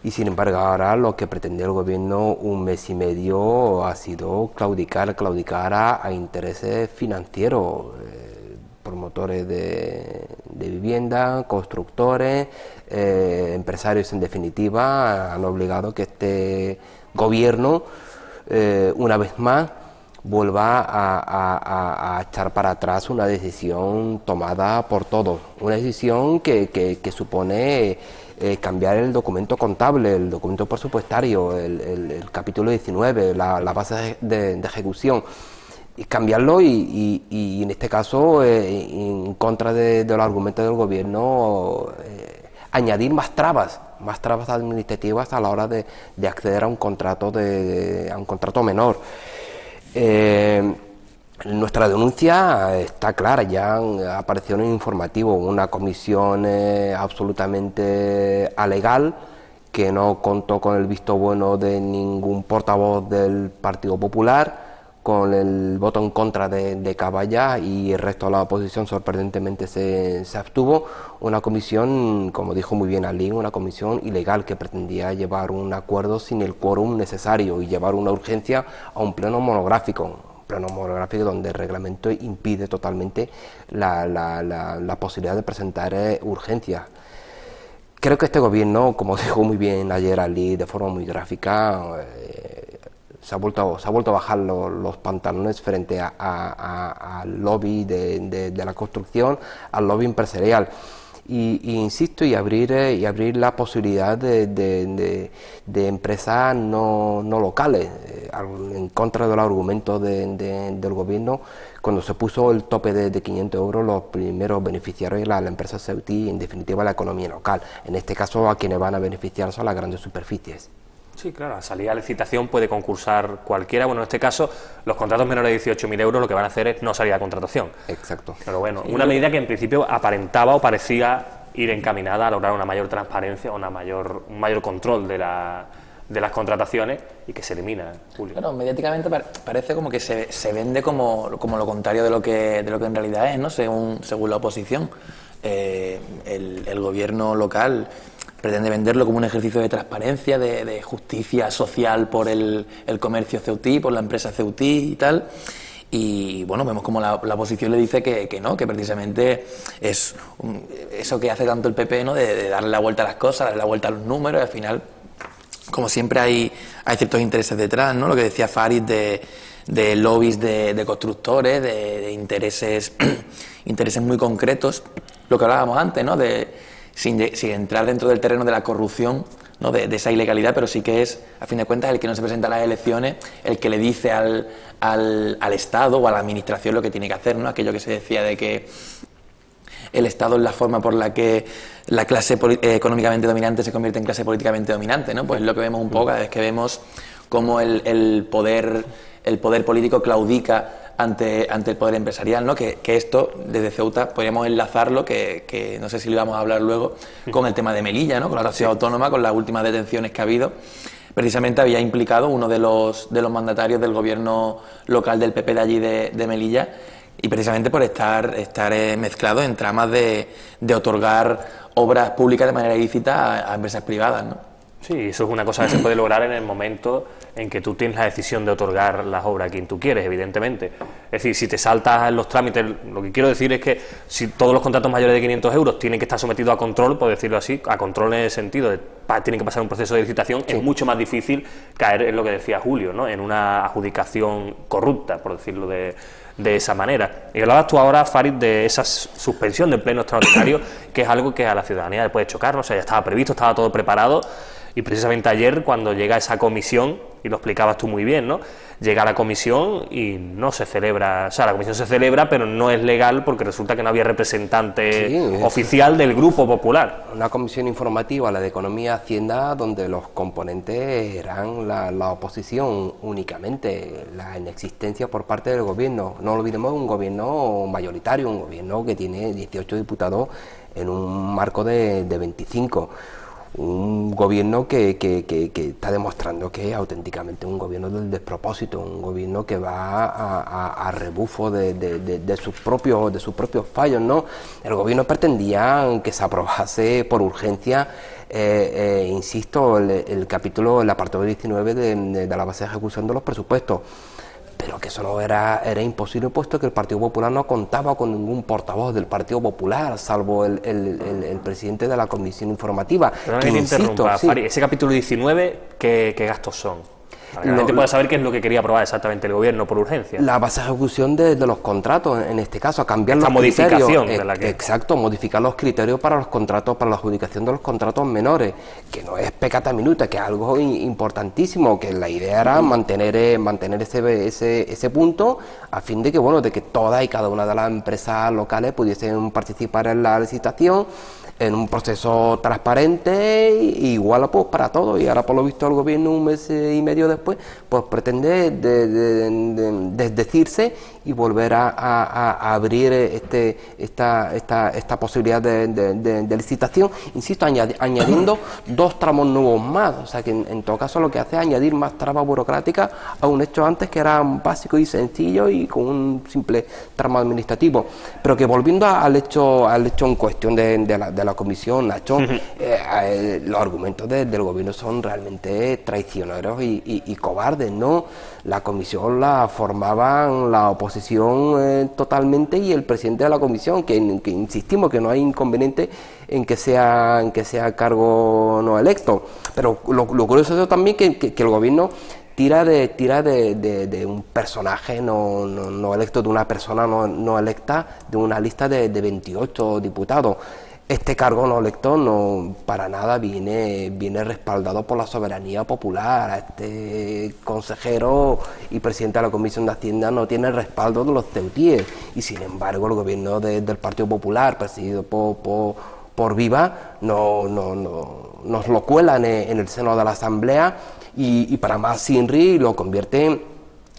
y sin embargo ahora lo que pretendía el gobierno un mes y medio ha sido claudicar a intereses financieros, promotores de vivienda, constructores, empresarios en definitiva. Han obligado que este gobierno una vez más vuelva a echar para atrás una decisión tomada por todos, una decisión que supone cambiar el documento contable, el documento presupuestario, el capítulo 19, la base de ejecución, y cambiarlo y en este caso en contra de los argumentos del gobierno, añadir más trabas administrativas a la hora de acceder a un contrato menor. Nuestra denuncia está clara, ya apareció en el informativo una comisión absolutamente alegal, que no contó con el visto bueno de ningún portavoz del Partido Popular, con el voto en contra de Caballa, y el resto de la oposición sorprendentemente se abstuvo. Una comisión, como dijo muy bien Alín, una comisión ilegal que pretendía llevar un acuerdo sin el quórum necesario y llevar una urgencia a un pleno monográfico donde el reglamento impide totalmente la posibilidad de presentar urgencias. Creo que este gobierno, como dijo muy bien ayer Alí de forma muy gráfica, se ha vuelto a bajar los pantalones frente al lobby de la construcción, al lobby empresarial. Y insisto, y abrir la posibilidad de empresas no locales, en contra de los argumentos del gobierno. Cuando se puso el tope de 500 euros, los primeros beneficiarios eran la empresa Ceutí y en definitiva la economía local. En este caso, a quienes van a beneficiar son las grandes superficies. Sí, claro, a salida a licitación puede concursar cualquiera. Bueno, en este caso, los contratos menores de 18.000 euros lo que van a hacer es no salir a contratación. Exacto. Pero bueno, una medida que en principio aparentaba o parecía ir encaminada a lograr una mayor transparencia o un mayor control de las contrataciones, y que se elimina, Julio. Claro, mediáticamente parece como que se vende como lo contrario de lo que en realidad es, ¿no? Según la oposición. El gobierno local pretende venderlo como un ejercicio de transparencia, de justicia social por el comercio ceutí, por la empresa ceutí y tal. Y bueno, vemos como la oposición le dice que no, que precisamente es eso que hace tanto el PP, ¿no? De darle la vuelta a las cosas, darle la vuelta a los números, y al final, como siempre, hay ciertos intereses detrás, ¿no? Lo que decía Farid de lobbies de constructores, de intereses muy concretos, lo que hablábamos antes, ¿no? Sin entrar dentro del terreno de la corrupción, ¿no? de esa ilegalidad, pero sí que es, a fin de cuentas, el que no se presenta a las elecciones, el que le dice al Estado o a la Administración lo que tiene que hacer, ¿no? Aquello que se decía de que el Estado es la forma por la que la clase económicamente dominante se convierte en clase políticamente dominante, ¿no? Pues lo que vemos un poco es que vemos cómo el poder político claudica ante el poder empresarial, ¿no? Que esto, desde Ceuta, podríamos enlazarlo, que no sé si lo íbamos a hablar luego, con el tema de Melilla, ¿no? Con la sociedad autónoma, con las últimas detenciones que ha habido. Precisamente había implicado uno de los mandatarios del gobierno local del PP de allí de Melilla, y precisamente por estar mezclado en tramas de otorgar obras públicas de manera ilícita a empresas privadas, ¿no? Sí, eso es una cosa que se puede lograr en el momento en que tú tienes la decisión de otorgar las obras a quien tú quieres, evidentemente. Es decir, si te saltas los trámites, lo que quiero decir es que si todos los contratos mayores de 500 euros tienen que estar sometidos a control, por decirlo así, a control en el sentido de tienen que pasar un proceso de licitación, sí, es mucho más difícil caer en lo que decía Julio, ¿no? En una adjudicación corrupta, por decirlo de esa manera. Y hablabas tú ahora, Farid, de esa suspensión del pleno extraordinario, que es algo que a la ciudadanía le puede chocar, ¿no? O sea, ya estaba previsto, estaba todo preparado. Y precisamente ayer, cuando llega esa comisión, y lo explicabas tú muy bien, ¿no? Llega la comisión y no se celebra, o sea, la comisión se celebra, pero no es legal porque resulta que no había representante oficial del Grupo Popular. Una comisión informativa, la de Economía y Hacienda, donde los componentes eran la oposición únicamente, la inexistencia por parte del gobierno. No olvidemos, un gobierno mayoritario, un gobierno que tiene 18 diputados en un marco de 25. un gobierno que está demostrando que es auténticamente un gobierno del despropósito, un gobierno que va a rebufo de sus propios fallos, ¿no? El gobierno pretendía que se aprobase por urgencia, insisto, el apartado 19 de la base de ejecución de los presupuestos, pero que eso no era imposible, puesto que el Partido Popular no contaba con ningún portavoz del Partido Popular, salvo el presidente de la comisión informativa. Pero no me interrumpa, sí. Fari, ese capítulo 19, ¿qué gastos son? Para que la gente pueda saber qué es lo que quería aprobar exactamente el gobierno por urgencia. La base de ejecución de los contratos, en este caso, a cambiar los criterios. Exacto, modificar los criterios para los contratos, para la adjudicación de los contratos menores, que no es peccata minuta, que es algo importantísimo, que la idea era mantener ese punto, a fin de que, bueno, de que todas y cada una de las empresas locales pudiesen participar en la licitación, en un proceso transparente y igual pues para todos. Y ahora, por lo visto, el gobierno, un mes y medio después, pues pretende desdecirse y volver a abrir esta posibilidad de licitación, insisto, añadiendo 2 tramos nuevos más. O sea que en todo caso lo que hace es añadir más trabas burocráticas a un hecho antes que era básico y sencillo y con un simple tramo administrativo. Pero que volviendo al hecho en cuestión de la comisión, Nacho, los argumentos del gobierno son realmente traicioneros y cobardes, ¿no? La comisión la formaban la oposición totalmente, y el presidente de la comisión, que insistimos que no hay inconveniente en que sea cargo no electo, pero lo curioso es también que el gobierno tira de un personaje no electo, de una persona no electa, de una lista de 28 diputados. Este cargo no electo no para nada viene respaldado por la soberanía popular. Este consejero y presidente de la Comisión de Hacienda no tiene el respaldo de los ceutíes, y sin embargo el gobierno del Partido Popular, presidido por Viva, nos lo cuela en el seno de la Asamblea, y para más Sinri lo convierte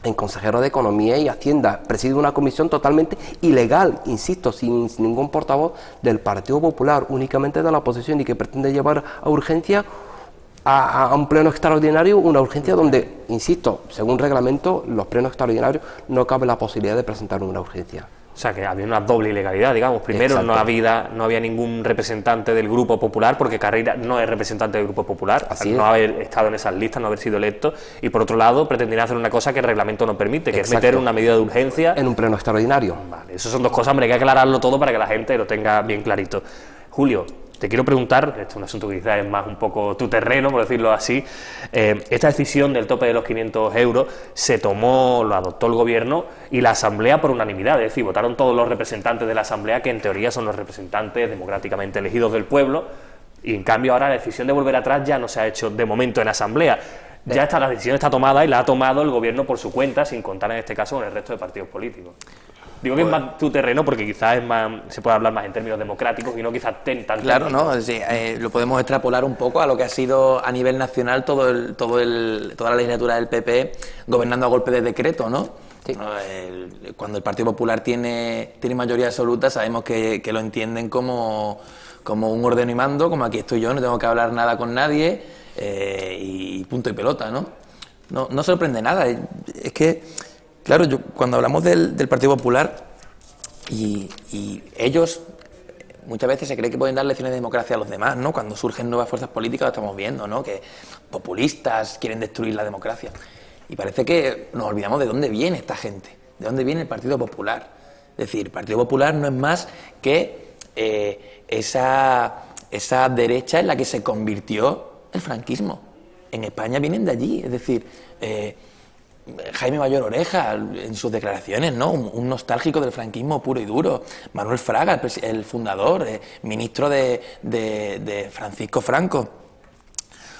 en consejero de Economía y Hacienda. Preside una comisión totalmente ilegal, insisto, sin ningún portavoz del Partido Popular, únicamente de la oposición, y que pretende llevar a urgencia a un pleno extraordinario, una urgencia donde, insisto, según reglamento, los plenos extraordinarios no cabe la posibilidad de presentar una urgencia. O sea, que había una doble ilegalidad, digamos. Primero, no había ningún representante del Grupo Popular, porque Carreira no es representante del Grupo Popular, no haber estado en esas listas, no haber sido electo. Y por otro lado, pretendían hacer una cosa que el reglamento no permite, que es meter una medida de urgencia en un pleno extraordinario. Vale, eso son dos cosas, hombre, hay que aclararlo todo para que la gente lo tenga bien clarito. Julio, te quiero preguntar, este es un asunto que quizás es más un poco tu terreno, por decirlo así, esta decisión del tope de los 500 euros lo adoptó el Gobierno y la Asamblea por unanimidad, es decir, votaron todos los representantes de la Asamblea, que en teoría son los representantes democráticamente elegidos del pueblo, y en cambio ahora la decisión de volver atrás ya no se ha hecho de momento en Asamblea. Ya la decisión está tomada y la ha tomado el Gobierno por su cuenta, sin contar en este caso con el resto de partidos políticos. Digo que es más tu terreno porque quizás se puede hablar más en términos democráticos y no quizás tan claro, ¿no? Sí, lo podemos extrapolar un poco a lo que ha sido a nivel nacional toda la legislatura del PP gobernando a golpe de decreto, ¿no? Sí. Cuando el Partido Popular tiene mayoría absoluta, sabemos que lo entienden como un ordeno y mando, como aquí estoy yo, no tengo que hablar nada con nadie, y punto y pelota, ¿no? No sorprende nada. Es que, claro, cuando hablamos del Partido Popular y ellos muchas veces se cree que pueden dar lecciones de democracia a los demás, ¿no? Cuando surgen nuevas fuerzas políticas lo estamos viendo, ¿no? Que populistas quieren destruir la democracia. Y parece que nos olvidamos de dónde viene esta gente, de dónde viene el Partido Popular. Es decir, el Partido Popular no es más que esa derecha en la que se convirtió el franquismo. En España vienen de allí, es decir, Jaime Mayor Oreja, en sus declaraciones, ¿no? Un nostálgico del franquismo puro y duro. Manuel Fraga, el fundador, ministro de Francisco Franco.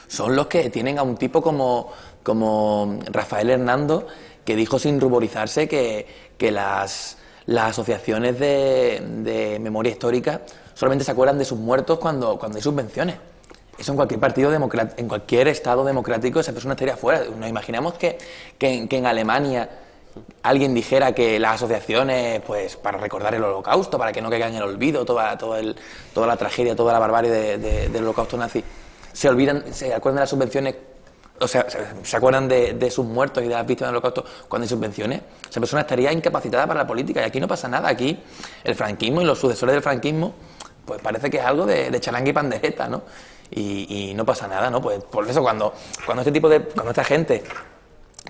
Son los que tienen a un tipo como Rafael Hernando, que dijo sin ruborizarse que las asociaciones de memoria histórica solamente se acuerdan de sus muertos cuando hay subvenciones. Eso en cualquier partido democrático, en cualquier estado democrático, esa persona estaría fuera. Nos imaginamos que en Alemania alguien dijera que las asociaciones, pues para recordar el Holocausto, para que no caiga en el olvido toda la tragedia, toda la barbarie del Holocausto nazi, se olvidan, se acuerdan de las subvenciones, o sea, se acuerdan de sus muertos y de las víctimas del Holocausto cuando hay subvenciones. Esa persona estaría incapacitada para la política y aquí no pasa nada. Aquí el franquismo y los sucesores del franquismo, pues parece que es algo de charanga y pandereta, ¿no? Y no pasa nada, ¿no? Pues por eso cuando esta gente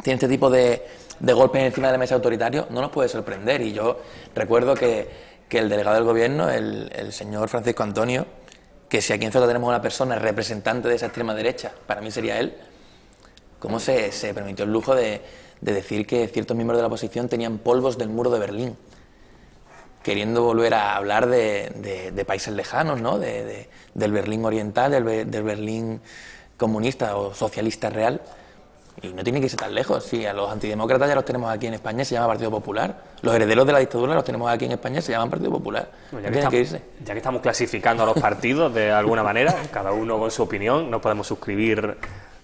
tiene este tipo de golpes encima de la mesa autoritario, no nos puede sorprender. Y yo recuerdo que el delegado del gobierno, el señor Francisco Antonio, que si aquí en Ceuta tenemos una persona representante de esa extrema derecha, para mí sería él, cómo se permitió el lujo de decir que ciertos miembros de la oposición tenían polvos del muro de Berlín, queriendo volver a hablar de países lejanos, ¿no? Del Berlín oriental, del Berlín comunista o socialista real. Y no tiene que irse tan lejos. Si a los antidemócratas ya los tenemos aquí en España, se llama Partido Popular. Los herederos de la dictadura los tenemos aquí en España, se llaman Partido Popular. Bueno, ya que estamos clasificando a los partidos de alguna manera, cada uno con su opinión, no podemos suscribir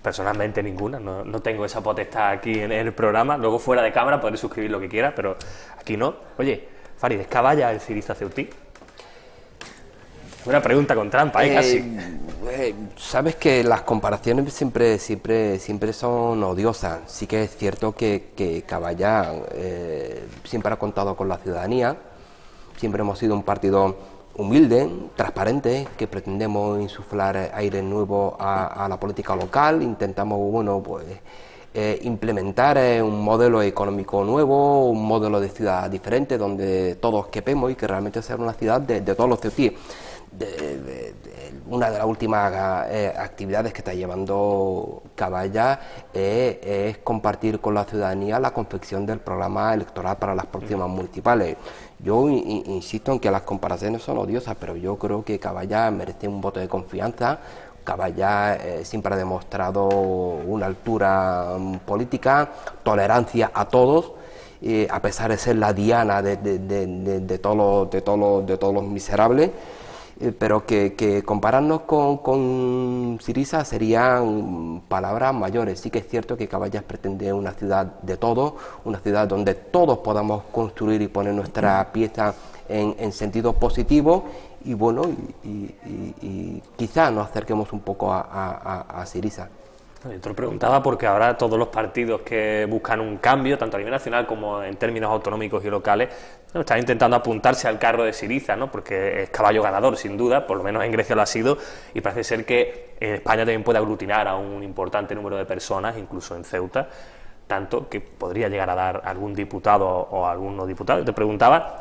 personalmente ninguna, no tengo esa potestad aquí en el programa. Luego fuera de cámara podré suscribir lo que quiera, pero aquí no. Oye, Farid, ¿es Caballa el Syriza ceutí? Una pregunta con trampa, casi. Sabes que las comparaciones siempre son odiosas. Sí que es cierto que Caballa siempre ha contado con la ciudadanía. Siempre hemos sido un partido humilde, transparente, que pretendemos insuflar aire nuevo a la política local. Intentamos, implementar un modelo económico nuevo, un modelo de ciudad diferente, donde todos quepemos y que realmente sea una ciudad de todos los ceutíes. Una de las últimas actividades que está llevando Caballa es compartir con la ciudadanía la confección del programa electoral para las próximas municipales. Yo insisto en que las comparaciones son odiosas, pero yo creo que Caballa merece un voto de confianza. Caballa siempre ha demostrado una altura política, tolerancia a todos, a pesar de ser la diana de todos los miserables. Pero que compararnos con Syriza serían palabras mayores. Sí que es cierto que Caballa pretende una ciudad de todos, una ciudad donde todos podamos construir y poner nuestra pieza en sentido positivo, y quizá nos acerquemos un poco a Syriza. Yo te lo preguntaba porque ahora todos los partidos que buscan un cambio, tanto a nivel nacional como en términos autonómicos y locales, están intentando apuntarse al carro de Syriza, ¿no? Porque es caballo ganador, sin duda, por lo menos en Grecia lo ha sido, y parece ser que en España también puede aglutinar a un importante número de personas, incluso en Ceuta, tanto que podría llegar a dar algún diputado o algunos diputados. Te preguntaba,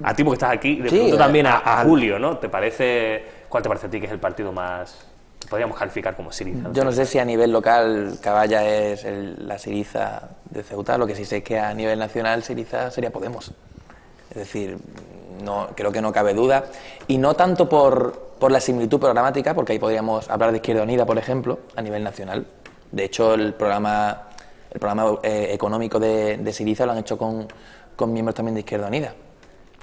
a ti porque estás aquí, le pregunto también a Julio, ¿no? ¿Cuál te parece a ti que es el partido más... podríamos calificar como Syriza? Yo no sé si a nivel local Caballa es la Syriza de Ceuta, lo que sí sé es que a nivel nacional Syriza sería Podemos. Es decir, creo que no cabe duda, y no tanto por la similitud programática, porque ahí podríamos hablar de Izquierda Unida, por ejemplo, a nivel nacional. De hecho, el programa económico de Syriza lo han hecho con miembros también de Izquierda Unida.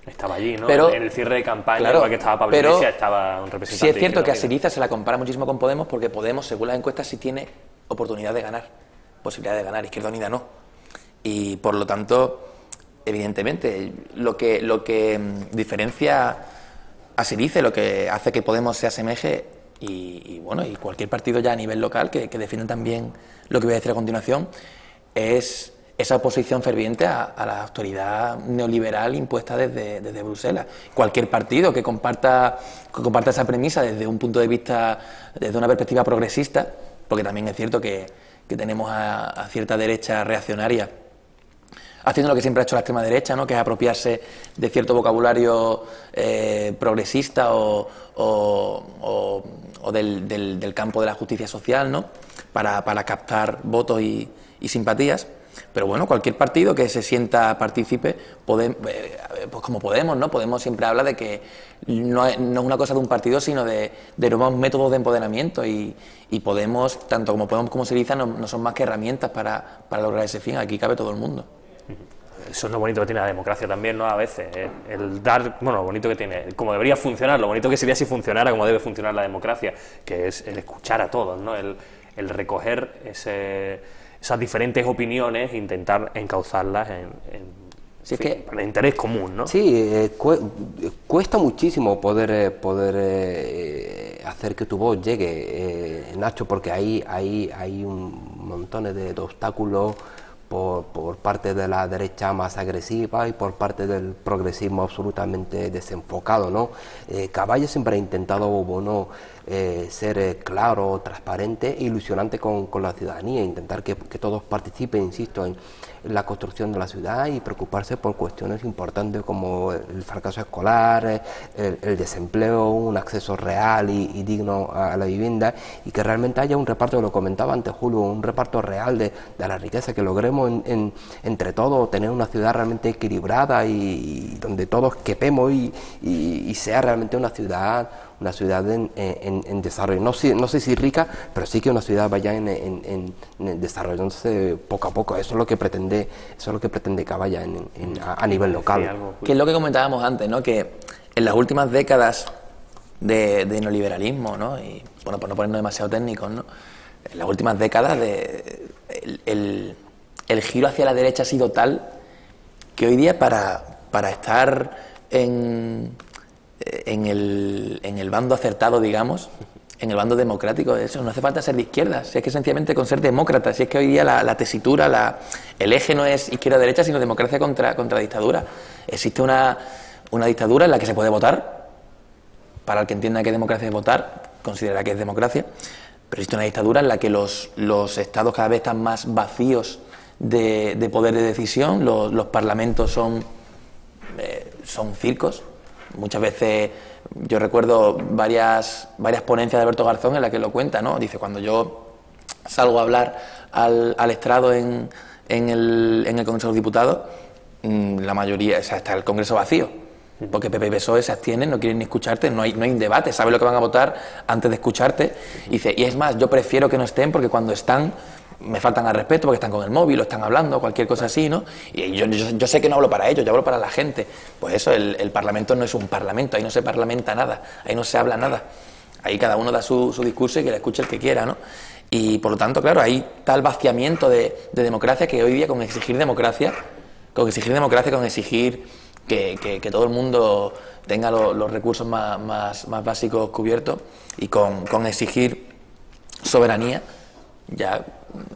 Estaba allí, ¿no? Pero, en el cierre de campaña, claro, igual que estaba Pablo Iglesias, estaba un representante. Sí es cierto que a Syriza se la compara muchísimo con Podemos, porque Podemos, según las encuestas, sí tiene oportunidad de ganar, posibilidad de ganar. Izquierda Unida no. Y por lo tanto, evidentemente, lo que diferencia a Syriza, lo que hace que Podemos se asemeje, y cualquier partido ya a nivel local que defienda también lo que voy a decir a continuación, es esa oposición ferviente a la autoridad neoliberal impuesta desde Bruselas. Cualquier partido que comparta esa premisa desde un punto de vista, desde una perspectiva progresista, porque también es cierto que tenemos a cierta derecha reaccionaria haciendo lo que siempre ha hecho la extrema derecha, ¿no? Que es apropiarse de cierto vocabulario progresista o del campo de la justicia social, ¿no? Para captar votos y simpatías. Pero bueno, cualquier partido que se sienta partícipe, pues como Podemos, ¿no? Podemos siempre habla de que no es una cosa de un partido, sino de nuevos métodos de empoderamiento, y Podemos, tanto como Podemos como Syriza, no son más que herramientas para lograr ese fin. Aquí cabe todo el mundo. Eso es lo bonito que tiene la democracia también, ¿no? A veces, el dar, lo bonito que tiene, como debería funcionar, lo bonito que sería si funcionara como debe funcionar la democracia, que es el escuchar a todos, ¿no? El recoger esas diferentes opiniones e intentar encauzarlas en interés común, ¿no? Sí, cuesta muchísimo poder hacer que tu voz llegue, Nacho, porque hay un montón de obstáculos por parte de la derecha más agresiva y por parte del progresismo absolutamente desenfocado, ¿no? Caballo siempre ha intentado, bueno, ser claro, transparente e ilusionante con la ciudadanía, intentar que todos participen, insisto, en la construcción de la ciudad y preocuparse por cuestiones importantes como el fracaso escolar, el desempleo, un acceso real y digno a la vivienda, y que realmente haya un reparto, lo comentaba antes Julio, un reparto real de la riqueza, que logremos entre todos tener una ciudad realmente equilibrada y donde todos quepemos y sea realmente una ciudad en desarrollo. No sé si rica, pero sí que una ciudad vaya en desarrollándose poco a poco. Eso es lo que pretende Caballa a nivel local. Que es lo que comentábamos antes, ¿no? Que en las últimas décadas de neoliberalismo, ¿no? Y bueno, por no ponernos demasiado técnicos, ¿no? En las últimas décadas el giro hacia la derecha ha sido tal que hoy día para estar en el bando acertado, digamos, en el bando democrático, eso no hace falta ser de izquierda, si es que sencillamente con ser demócrata, si es que hoy día la tesitura, el eje no es izquierda-derecha, sino democracia contra dictadura. Existe una dictadura en la que se puede votar, para el que entienda que democracia es votar, considera que es democracia, pero existe una dictadura en la que los estados cada vez están más vacíos de poder de decisión, los parlamentos son circos. Muchas veces yo recuerdo varias ponencias de Alberto Garzón en las que lo cuenta, ¿no? Dice, cuando yo salgo a hablar al estrado en el Congreso de los Diputados, la mayoría, o sea, está el Congreso vacío, porque PP y PSOE se abstienen, no quieren ni escucharte, no hay un debate, saben lo que van a votar antes de escucharte. Y dice, y es más, yo prefiero que no estén, porque cuando están me faltan al respeto porque están con el móvil o están hablando, cualquier cosa así, ¿no? Y yo sé que no hablo para ellos, yo hablo para la gente. Pues eso, el Parlamento no es un parlamento, ahí no se parlamenta nada, ahí no se habla nada. Ahí cada uno da su discurso y que le escuche el que quiera, ¿no? Y por lo tanto, claro, hay tal vaciamiento de democracia que hoy día con exigir democracia, con exigir que todo el mundo tenga los recursos más básicos cubiertos y con exigir soberanía, ya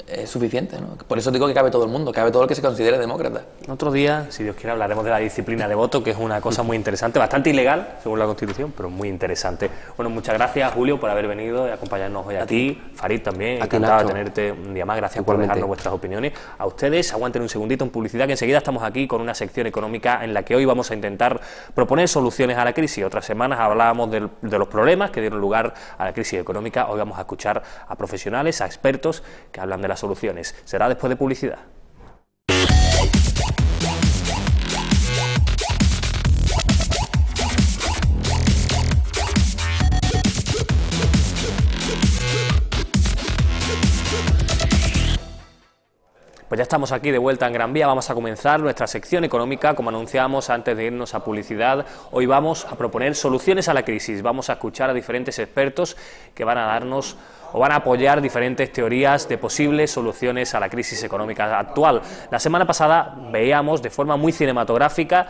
es suficiente, ¿no? Por eso digo que cabe todo el mundo, cabe todo el que se considere demócrata. Otro día, si Dios quiere, hablaremos de la disciplina de voto, que es una cosa muy interesante, bastante ilegal, según la Constitución, pero muy interesante. Bueno, muchas gracias, Julio, por haber venido y acompañarnos hoy aquí. Farid también, encantado de tenerte un día más. Gracias por dejarnos vuestras opiniones. A ustedes, aguanten un segundito en publicidad, que enseguida estamos aquí con una sección económica en la que hoy vamos a intentar proponer soluciones a la crisis. Otras semanas hablábamos de los problemas que dieron lugar a la crisis económica. Hoy vamos a escuchar a profesionales, a expertos que hablan de las soluciones. Será después de publicidad. Pues ya estamos aquí de vuelta en Gran Vía, vamos a comenzar nuestra sección económica, como anunciamos antes de irnos a publicidad. Hoy vamos a proponer soluciones a la crisis, vamos a escuchar a diferentes expertos que van a darnos o van a apoyar diferentes teorías de posibles soluciones a la crisis económica actual. La semana pasada veíamos de forma muy cinematográfica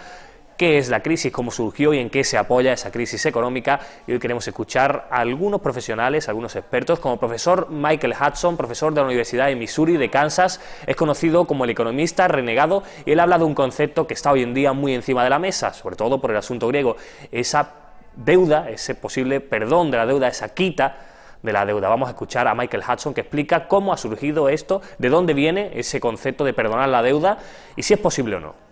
qué es la crisis, cómo surgió y en qué se apoya esa crisis económica, y hoy queremos escuchar a algunos profesionales, algunos expertos, como el profesor Michael Hudson, profesor de la Universidad de Missouri de Kansas, es conocido como el economista renegado, y él habla de un concepto que está hoy en día muy encima de la mesa, sobre todo por el asunto griego, esa deuda, ese posible perdón de la deuda, esa quita de la deuda. Vamos a escuchar a Michael Hudson, que explica cómo ha surgido esto, de dónde viene ese concepto de perdonar la deuda y si es posible o no.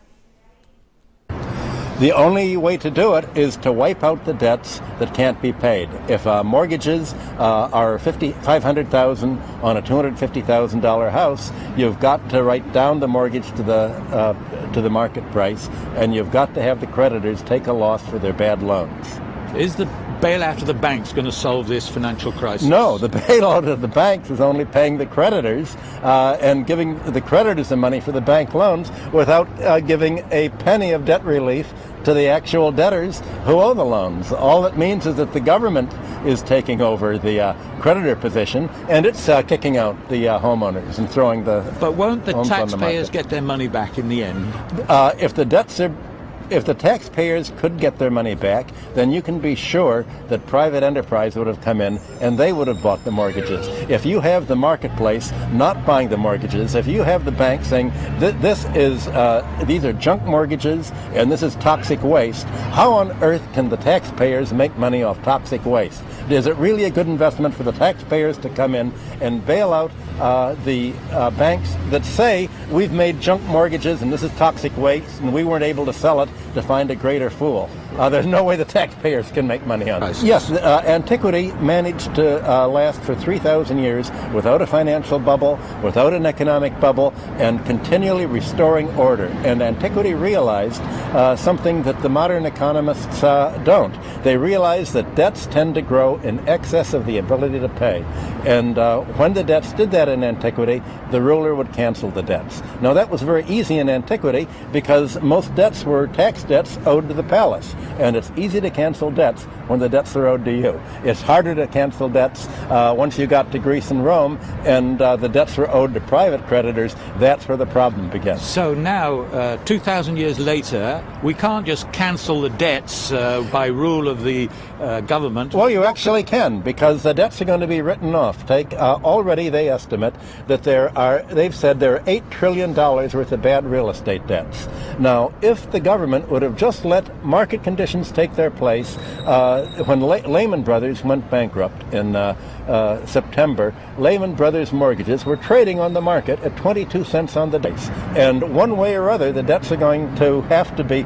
The only way to do it is to wipe out the debts that can't be paid. If mortgages are $500,000 on a $250,000 house, you've got to write down the mortgage to the market price, and you've got to have the creditors take a loss for their bad loans. Is the bailout of the banks going to solve this financial crisis? No, the bailout of the banks is only paying the creditors and giving the creditors the money for the bank loans without giving a penny of debt relief to the actual debtors who owe the loans. All it means is that the government is taking over the creditor position, and it's kicking out the homeowners and throwing the But won't the homes on the taxpayers market. get their money back in the end? If the debts are if the taxpayers could get their money back, then you can be sure that private enterprise would have come in and they would have bought the mortgages. If you have the marketplace not buying the mortgages, if you have the bank saying these are junk mortgages and this is toxic waste, how on earth can the taxpayers make money off toxic waste? Is it really a good investment for the taxpayers to come in and bail out the banks that say we've made junk mortgages and this is toxic waste and we weren't able to sell it to find a greater fool? There's no way the taxpayers can make money on it. Yes, antiquity managed to last for 3,000 years without a financial bubble, without an economic bubble, and continually restoring order. And antiquity realized something that the modern economists don't. They realized that debts tend to grow in excess of the ability to pay. And when the debts did that in antiquity, the ruler would cancel the debts. Now that was very easy in antiquity because most debts were tax debts owed to the palace. And it's easy to cancel debts when the debts are owed to you. It's harder to cancel debts once you got to Greece and Rome and the debts were owed to private creditors. That's where the problem begins. So now, 2,000 years later, we can't just cancel the debts by rule of the government. Well, you actually can, because the debts are going to be written off. Already they estimate that they've said there are $8 trillion worth of bad real estate debts. Now, if the government would have just let market conditions take their place, when Lehman Brothers went bankrupt in September, Lehman Brothers mortgages were trading on the market at 22 cents on the dice. And one way or other, the debts are going to have to be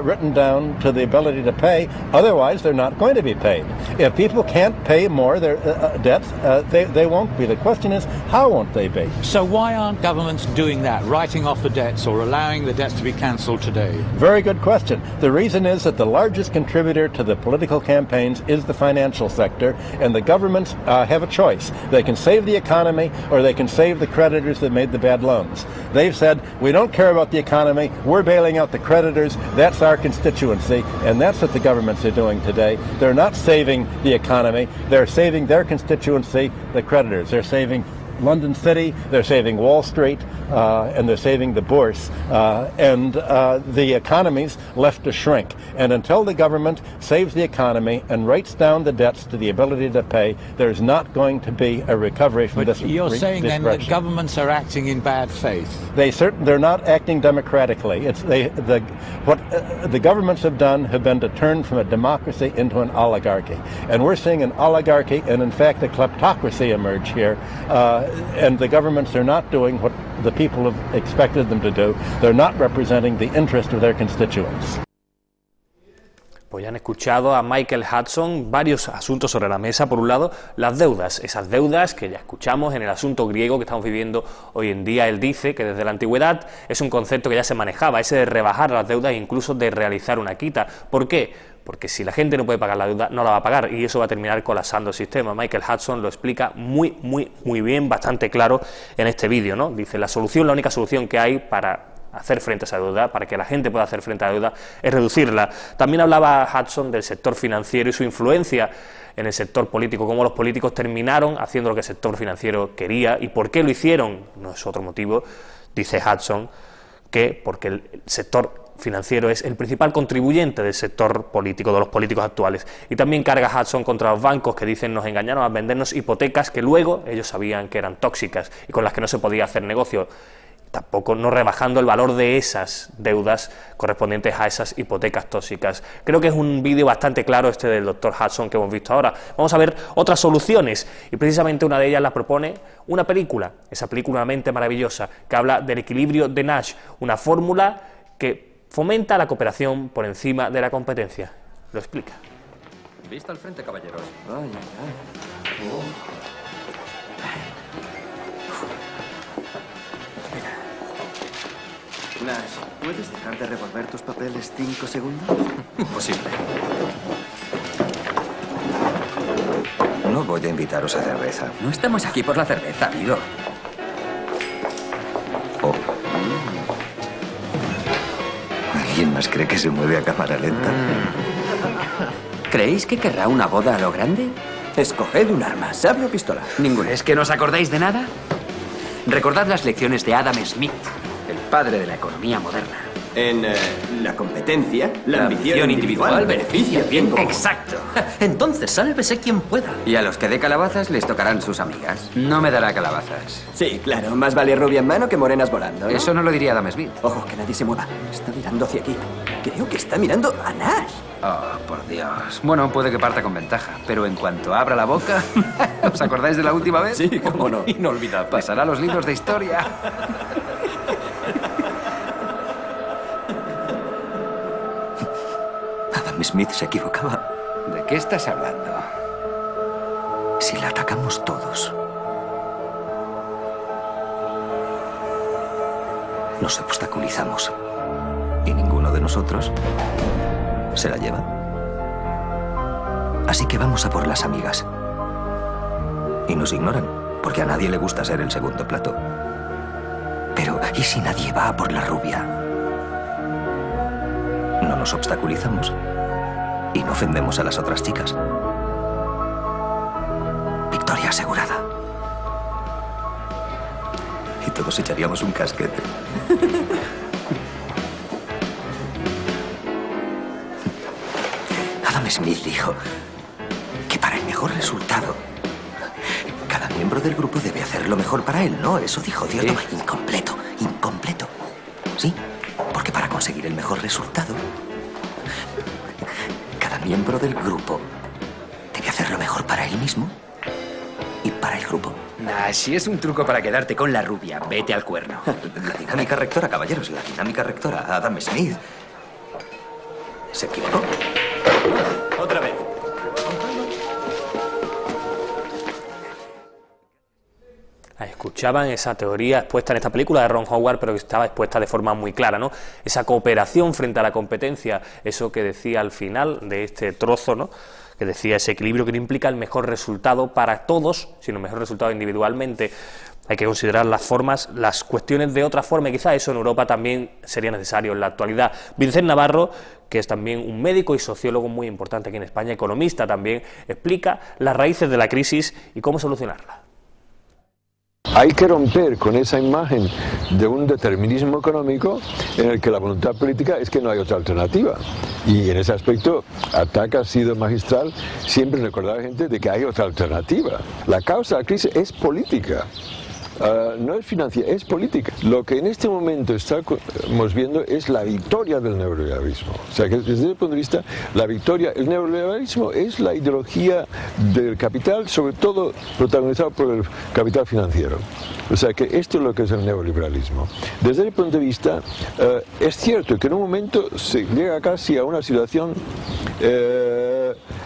written down to the ability to pay. Otherwise, they're not going to be paid. If people can't pay more their debts, they won't be. The question is, how won't they be? So why aren't governments doing that, writing off the debts or allowing the debts to be cancelled today? Very good question. The reason is that the largest contributor to the political campaigns is the financial sector, and the governments have a choice. They can save the economy or they can save the creditors that made the bad loans. They've said, we don't care about the economy, we're bailing out the creditors, that's our constituency, and that's what the governments are doing today. They're not saving the economy, they're saving their constituency, the creditors. They're saving London City, they're saving Wall Street, and they're saving the bourse, and the economy's left to shrink. And until the government saves the economy and writes down the debts to the ability to pay, there's not going to be a recovery from this. But you're saying then that governments are acting in bad faith? They're not acting democratically. What the governments have done have been to turn from a democracy into an oligarchy, and we're seeing an oligarchy and in fact a kleptocracy emerge here. And the governments are not doing what the people have expected them to do. They're not representing the interest of their constituents. Pues ya han escuchado a Michael Hudson, varios asuntos sobre la mesa. Por un lado, las deudas, esas deudas que ya escuchamos en el asunto griego que estamos viviendo hoy en día. Él dice que desde la antigüedad es un concepto que ya se manejaba, ese de rebajar las deudas e incluso de realizar una quita. ¿Por qué? Porque si la gente no puede pagar la deuda, no la va a pagar y eso va a terminar colapsando el sistema. Michael Hudson lo explica muy bien, bastante claro en este vídeo, ¿no? Dice, la única solución que hay para hacer frente a esa deuda, para que la gente pueda hacer frente a la deuda, es reducirla. También hablaba Hudson del sector financiero y su influencia en el sector político, cómo los políticos terminaron haciendo lo que el sector financiero quería y por qué lo hicieron. No es otro motivo, dice Hudson, que porque el sector financiero es el principal contribuyente del sector político, de los políticos actuales. Y también carga Hudson contra los bancos que dicen nos engañaron a vendernos hipotecas que luego ellos sabían que eran tóxicas y con las que no se podía hacer negocio. Tampoco no rebajando el valor de esas deudas correspondientes a esas hipotecas tóxicas. Creo que es un vídeo bastante claro este del doctor Hudson que hemos visto ahora. Vamos a ver otras soluciones y precisamente una de ellas la propone una película, esa película Una mente maravillosa, que habla del equilibrio de Nash, una fórmula que fomenta la cooperación por encima de la competencia. Lo explica. Vista al frente, caballeros. Nash, ¿puedes dejar de revolver tus papeles 5 segundos? Imposible. No voy a invitaros a cerveza. No estamos aquí por la cerveza, amigo. Oh. ¿Alguien más cree que se mueve a cámara lenta? ¿Creéis que querrá una boda a lo grande? Escoged un arma, sable o pistola. Ninguna. ¿Es que no os acordáis de nada? Recordad las lecciones de Adam Smith, el padre de la economía moderna. En la competencia, la ambición individual beneficia bien común. Exacto. Entonces, sálvese quien pueda. Y a los que dé calabazas les tocarán sus amigas. No me dará calabazas. Sí, claro. Más vale rubia en mano que morenas volando, ¿no? Eso no lo diría Adam Smith. Ojo, que nadie se mueva. Está mirando hacia aquí. Creo que está mirando a Nash. Oh, por Dios. Bueno, puede que parta con ventaja, pero en cuanto abra la boca... ¿Os acordáis de la última vez? Sí, cómo no. Inolvidable. Pasará a los libros de historia. Adam Smith se equivocaba. ¿De qué estás hablando? Si la atacamos todos, nos obstaculizamos. Y ninguno de nosotros se la lleva. Así que vamos a por las amigas. Y nos ignoran, porque a nadie le gusta ser el segundo plato. Pero, ¿y si nadie va a por la rubia? No nos obstaculizamos y no ofendemos a las otras chicas. Victoria asegurada. Y todos echaríamos un casquete. Adam Smith dijo que para el mejor resultado, cada miembro del grupo debe hacer lo mejor para él, ¿no? Eso dijo Dios. Incompleto, incompleto. Sí, porque para conseguir el mejor resultado, cada miembro del grupo debe hacer lo mejor para él mismo y para el grupo. Nah, si es un truco para quedarte con la rubia, vete al cuerno. La dinámica rectora, caballeros, la dinámica rectora. Adam Smith se equivocó. Otra vez. Escuchaban esa teoría expuesta en esta película de Ron Howard, pero que estaba expuesta de forma muy clara, ¿no? Esa cooperación frente a la competencia, eso que decía al final de este trozo, ¿no? Que decía ese equilibrio que no implica el mejor resultado para todos, sino el mejor resultado individualmente. Hay que considerar las formas, las cuestiones de otra forma, y quizá eso en Europa también sería necesario en la actualidad. Vicente Navarro, que es también un médico y sociólogo muy importante aquí en España, economista también, explica las raíces de la crisis y cómo solucionarla. Hay que romper con esa imagen de un determinismo económico en el que la voluntad política es que no hay otra alternativa. Y en ese aspecto, Atac ha sido magistral siempre recordar a la gente de que hay otra alternativa. La causa de la crisis es política. No es financiera, es política. Lo que en este momento estamos viendo es la victoria del neoliberalismo. O sea, que desde el punto de vista, la victoria, el neoliberalismo es la ideología del capital, sobre todo protagonizado por el capital financiero. O sea, que esto es lo que es el neoliberalismo. Desde el punto de vista, es cierto que en un momento se llega casi a una situación...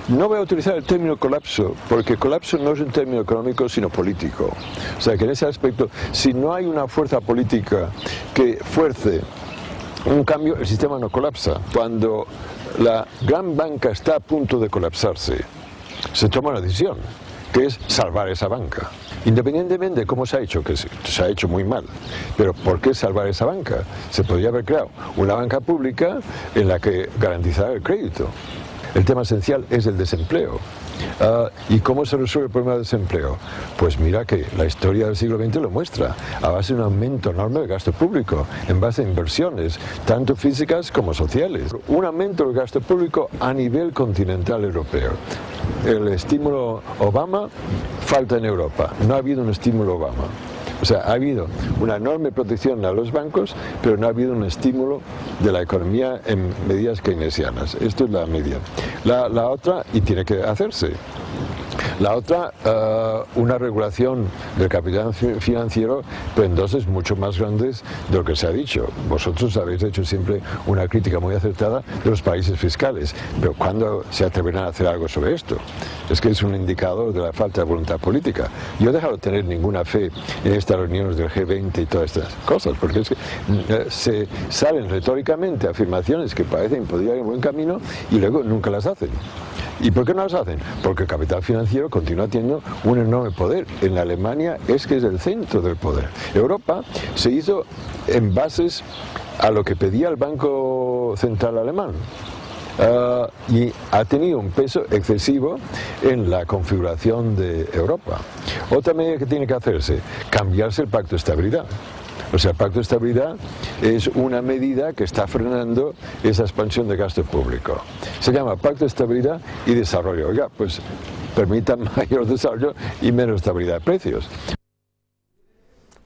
no voy a utilizar el término colapso, porque colapso no es un término económico, sino político. O sea, que en ese aspecto, si no hay una fuerza política que fuerce un cambio, el sistema no colapsa. Cuando la gran banca está a punto de colapsarse, se toma una decisión, que es salvar esa banca. Independientemente de cómo se ha hecho, que se ha hecho muy mal, pero ¿por qué salvar esa banca? Se podría haber creado una banca pública en la que garantizara el crédito. El tema esencial es el desempleo. ¿Y cómo se resuelve el problema del desempleo? Pues mira que la historia del siglo XX lo muestra, a base de un aumento enorme del gasto público, en base a inversiones, tanto físicas como sociales. Un aumento del gasto público a nivel continental europeo. El estímulo Obama falta en Europa, no ha habido un estímulo Obama. O sea, ha habido una enorme protección a los bancos, pero no ha habido un estímulo de la economía en medidas keynesianas. Esto es la media. La otra, y tiene que hacerse, la otra, una regulación del capital financiero, pero en dosis mucho más grandes de lo que se ha dicho. Vosotros habéis hecho siempre una crítica muy acertada de los países fiscales, pero ¿cuándo se atreverán a hacer algo sobre esto? Es que es un indicador de la falta de voluntad política. Yo he dejado de tener ninguna fe en estas reuniones del G20 y todas estas cosas, porque es que se salen retóricamente afirmaciones que parecen podrían ir en buen camino y luego nunca las hacen. ¿Y por qué no las hacen? Porque el capital financiero continúa teniendo un enorme poder. En Alemania es que es el centro del poder. Europa se hizo en bases a lo que pedía el Banco Central Alemán. Y ha tenido un peso excesivo en la configuración de Europa. Otra medida que tiene que hacerse, cambiarse el Pacto de Estabilidad. O sea, el Pacto de Estabilidad es una medida que está frenando esa expansión de gasto público. Se llama Pacto de Estabilidad y Desarrollo. Oiga, pues permitan mayor desarrollo y menos estabilidad de precios.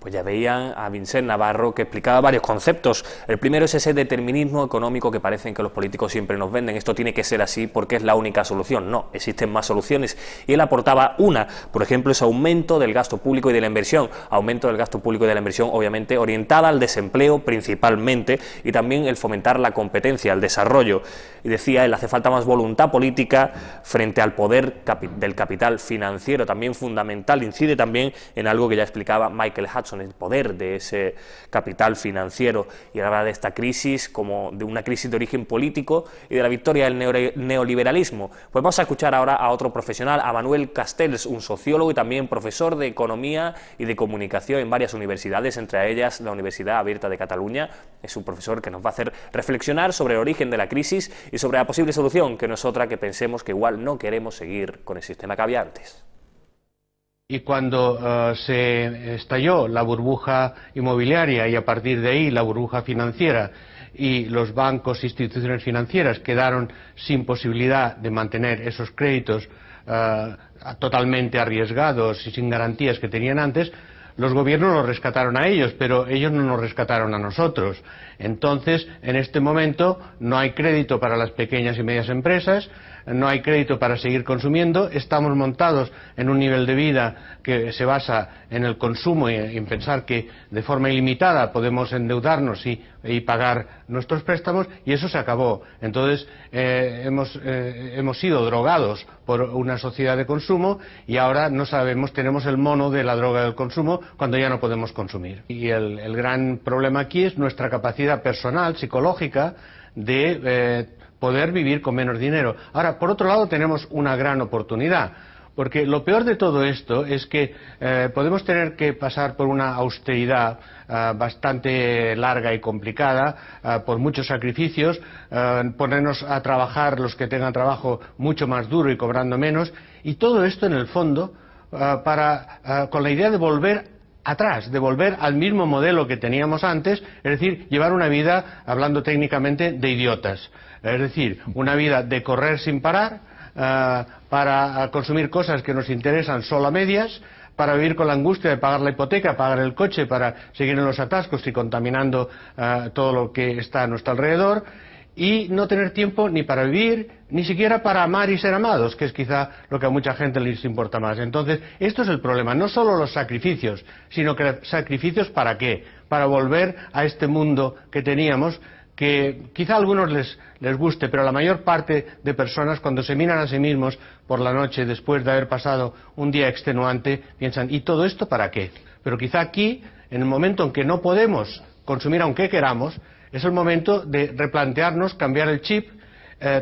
Pues ya veían a Vicent Navarro, que explicaba varios conceptos. El primero es ese determinismo económico que parecen que los políticos siempre nos venden. Esto tiene que ser así porque es la única solución. No, existen más soluciones. Y él aportaba una, por ejemplo, es aumento del gasto público y de la inversión. Aumento del gasto público y de la inversión, obviamente, orientada al desempleo principalmente, y también el fomentar la competencia, el desarrollo. Y decía él, hace falta más voluntad política frente al poder del capital financiero, también fundamental. Incide también en algo que ya explicaba Michael Hudson, el poder de ese capital financiero, y habla de esta crisis como de una crisis de origen político y de la victoria del neoliberalismo. Pues vamos a escuchar ahora a otro profesional, a Manuel Castells, un sociólogo y también profesor de Economía y de Comunicación en varias universidades, entre ellas la Universidad Abierta de Cataluña. Es un profesor que nos va a hacer reflexionar sobre el origen de la crisis y sobre la posible solución, que no es otra que pensemos que igual no queremos seguir con el sistema que había antes. Y cuando se estalló la burbuja inmobiliaria y a partir de ahí la burbuja financiera y los bancos e instituciones financieras quedaron sin posibilidad de mantener esos créditos totalmente arriesgados y sin garantías que tenían antes, los gobiernos los rescataron a ellos, pero ellos no nos rescataron a nosotros. Entonces, en este momento no hay crédito para las pequeñas y medianas empresas, no hay crédito para seguir consumiendo, estamos montados en un nivel de vida que se basa en el consumo y en pensar que de forma ilimitada podemos endeudarnos y pagar nuestros préstamos, y eso se acabó. Entonces hemos sido drogados por una sociedad de consumo y ahora no sabemos, tenemos el mono de la droga del consumo cuando ya no podemos consumir. Y el gran problema aquí es nuestra capacidad personal, psicológica, de poder vivir con menos dinero. Ahora, por otro lado, tenemos una gran oportunidad, porque lo peor de todo esto es que podemos tener que pasar por una austeridad bastante larga y complicada, por muchos sacrificios, ponernos a trabajar los que tengan trabajo mucho más duro y cobrando menos, y todo esto en el fondo con la idea de volver atrás, de volver al mismo modelo que teníamos antes, es decir, llevar una vida, hablando técnicamente, de idiotas. Es decir, una vida de correr sin parar, para consumir cosas que nos interesan solo a medias, para vivir con la angustia de pagar la hipoteca, pagar el coche, para seguir en los atascos y contaminando todo lo que está a nuestro alrededor, y no tener tiempo ni para vivir, ni siquiera para amar y ser amados, que es quizá lo que a mucha gente les importa más. Entonces, esto es el problema, no solo los sacrificios, sino que sacrificios ¿para qué? Para volver a este mundo que teníamos, que quizá a algunos les guste, pero a la mayor parte de personas, cuando se miran a sí mismos por la noche después de haber pasado un día extenuante, piensan, ¿y todo esto para qué? Pero quizá aquí, en el momento en que no podemos consumir aunque queramos, es el momento de replantearnos, cambiar el chip,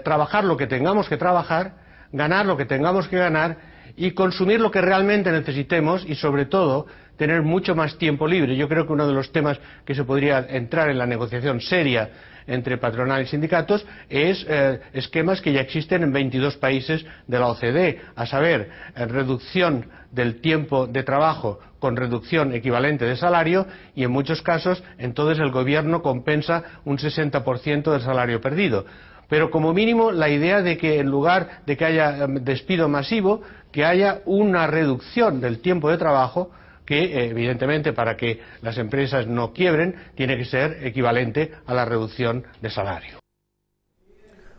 trabajar lo que tengamos que trabajar, ganar lo que tengamos que ganar y consumir lo que realmente necesitemos y, sobre todo, tener mucho más tiempo libre. Yo creo que uno de los temas que se podría entrar en la negociación seria entre patronal y sindicatos es esquemas que ya existen en 22 países de la OCDE, a saber, reducción del tiempo de trabajo con reducción equivalente de salario, y en muchos casos entonces el gobierno compensa un 60% del salario perdido. Pero como mínimo la idea de que en lugar de que haya despido masivo, que haya una reducción del tiempo de trabajo que evidentemente para que las empresas no quiebren tiene que ser equivalente a la reducción de salario.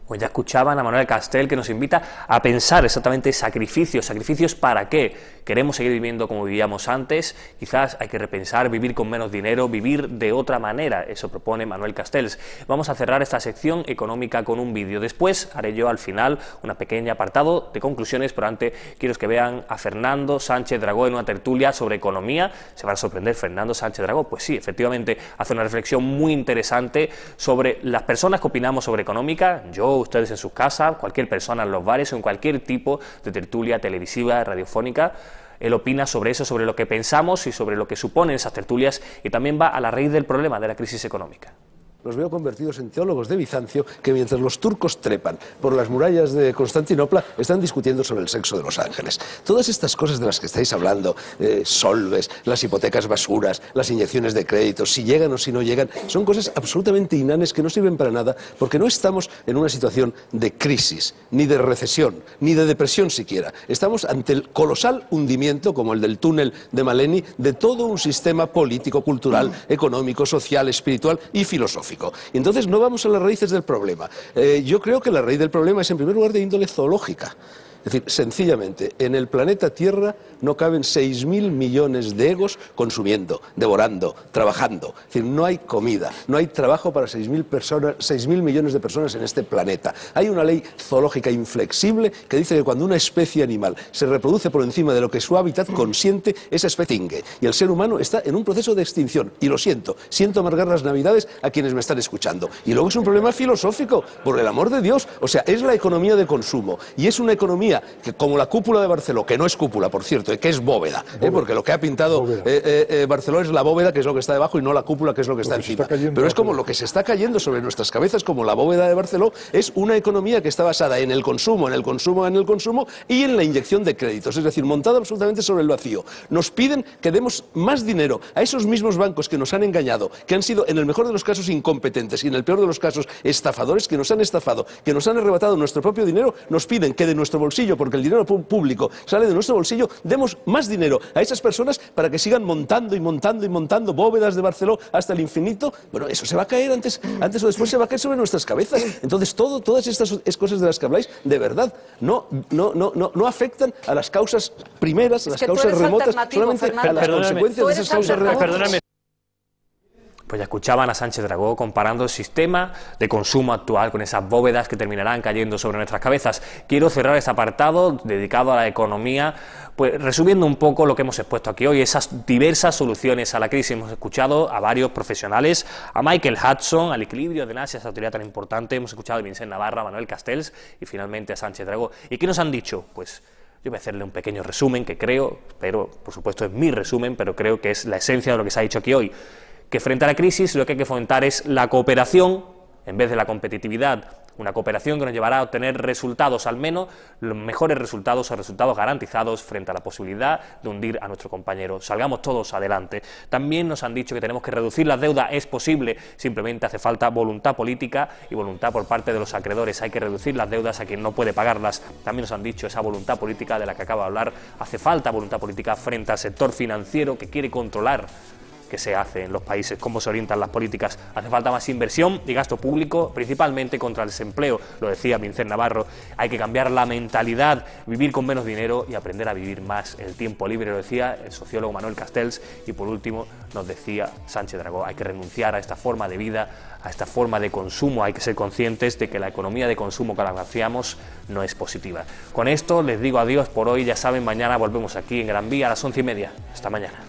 Pues ya escuchaban a Manuel Castells, que nos invita a pensar exactamente sacrificios. ¿Sacrificios para qué? ¿Queremos seguir viviendo como vivíamos antes? Quizás hay que repensar, vivir con menos dinero, vivir de otra manera. Eso propone Manuel Castells. Vamos a cerrar esta sección económica con un vídeo. Después haré yo al final un pequeño apartado de conclusiones, pero antes quiero que vean a Fernando Sánchez Dragó en una tertulia sobre economía. Se van a sorprender, Fernando Sánchez Dragó. Pues sí, efectivamente, hace una reflexión muy interesante sobre las personas que opinamos sobre económica. Yo, ustedes en sus casas, cualquier persona en los bares o en cualquier tipo de tertulia televisiva, radiofónica. Él opina sobre eso, sobre lo que pensamos y sobre lo que suponen esas tertulias, y también va a la raíz del problema de la crisis económica. los veo convertidos en teólogos de Bizancio que mientras los turcos trepan por las murallas de Constantinopla están discutiendo sobre el sexo de los ángeles. Todas estas cosas de las que estáis hablando, Solves, las hipotecas basuras, las inyecciones de créditos, si llegan o si no llegan, son cosas absolutamente innanes que no sirven para nada porque no estamos en una situación de crisis, ni de recesión, ni de depresión siquiera. Estamos ante el colosal hundimiento, como el del túnel de Maleni, de todo un sistema político, cultural, económico, social, espiritual y filosófico. Y entonces no vamos a las raíces del problema. Yo creo que la raíz del problema es en primer lugar de índole zoológica. Es decir, sencillamente, en el planeta Tierra no caben 6.000 millones de egos consumiendo, devorando, trabajando. Es decir, no hay comida, no hay trabajo para 6.000 millones de personas en este planeta. Hay una ley zoológica inflexible que dice que cuando una especie animal se reproduce por encima de lo que su hábitat consiente, esa especie extingue. Y el ser humano está en un proceso de extinción. Y lo siento amargar las Navidades a quienes me están escuchando. Y luego es un problema filosófico, por el amor de Dios. O sea, es la economía de consumo. Y es una economía que, como la cúpula de Barceló, que no es cúpula, por cierto, que es bóveda, porque lo que ha pintado Barceló es la bóveda, que es lo que está debajo, y no la cúpula, que es lo que está encima. Pero es como lo que se está cayendo sobre nuestras cabezas, como la bóveda de Barceló, es una economía que está basada en el consumo, y en la inyección de créditos, es decir, montada absolutamente sobre el vacío. Nos piden que demos más dinero a esos mismos bancos que nos han engañado, que han sido en el mejor de los casos incompetentes y en el peor de los casos estafadores, que nos han estafado, que nos han arrebatado nuestro propio dinero. Nos piden que de nuestro bolsillo, porque el dinero público sale de nuestro bolsillo, demos más dinero a esas personas para que sigan montando bóvedas de Barceló hasta el infinito. Bueno, eso se va a caer antes o después, se va a caer sobre nuestras cabezas. Entonces todas estas cosas de las que habláis, de verdad, no afectan a las causas primeras, a las causas remotas, solamente a las consecuencias de esas causas remotas. Pues ya escuchaban a Sánchez Dragó comparando el sistema de consumo actual con esas bóvedas que terminarán cayendo sobre nuestras cabezas. Quiero cerrar este apartado dedicado a la economía, pues resumiendo un poco lo que hemos expuesto aquí hoy, esas diversas soluciones a la crisis. Hemos escuchado a varios profesionales, a Michael Hudson, al equilibrio de Asia, esa teoría tan importante, hemos escuchado a Vicent Navarro, a Manuel Castells y finalmente a Sánchez Dragó. ¿Y qué nos han dicho? Pues yo voy a hacerle un pequeño resumen que creo, pero por supuesto es mi resumen, pero creo que es la esencia de lo que se ha dicho aquí hoy. Que frente a la crisis lo que hay que fomentar es la cooperación en vez de la competitividad, una cooperación que nos llevará a obtener resultados, al menos los mejores resultados o resultados garantizados frente a la posibilidad de hundir a nuestro compañero. Salgamos todos adelante. También nos han dicho que tenemos que reducir las deudas, es posible, simplemente hace falta voluntad política y voluntad por parte de los acreedores. Hay que reducir las deudas a quien no puede pagarlas. También nos han dicho esa voluntad política de la que acabo de hablar, hace falta voluntad política frente al sector financiero que quiere controlar que se hace en los países, cómo se orientan las políticas. Hace falta más inversión y gasto público, principalmente contra el desempleo, lo decía Vicent Navarro. Hay que cambiar la mentalidad, vivir con menos dinero y aprender a vivir más el tiempo libre, lo decía el sociólogo Manuel Castells. Y por último nos decía Sánchez Dragó, hay que renunciar a esta forma de vida, a esta forma de consumo. Hay que ser conscientes de que la economía de consumo que hacíamos no es positiva. Con esto les digo adiós por hoy, ya saben, mañana volvemos aquí en Gran Vía a las 11:30. Hasta mañana.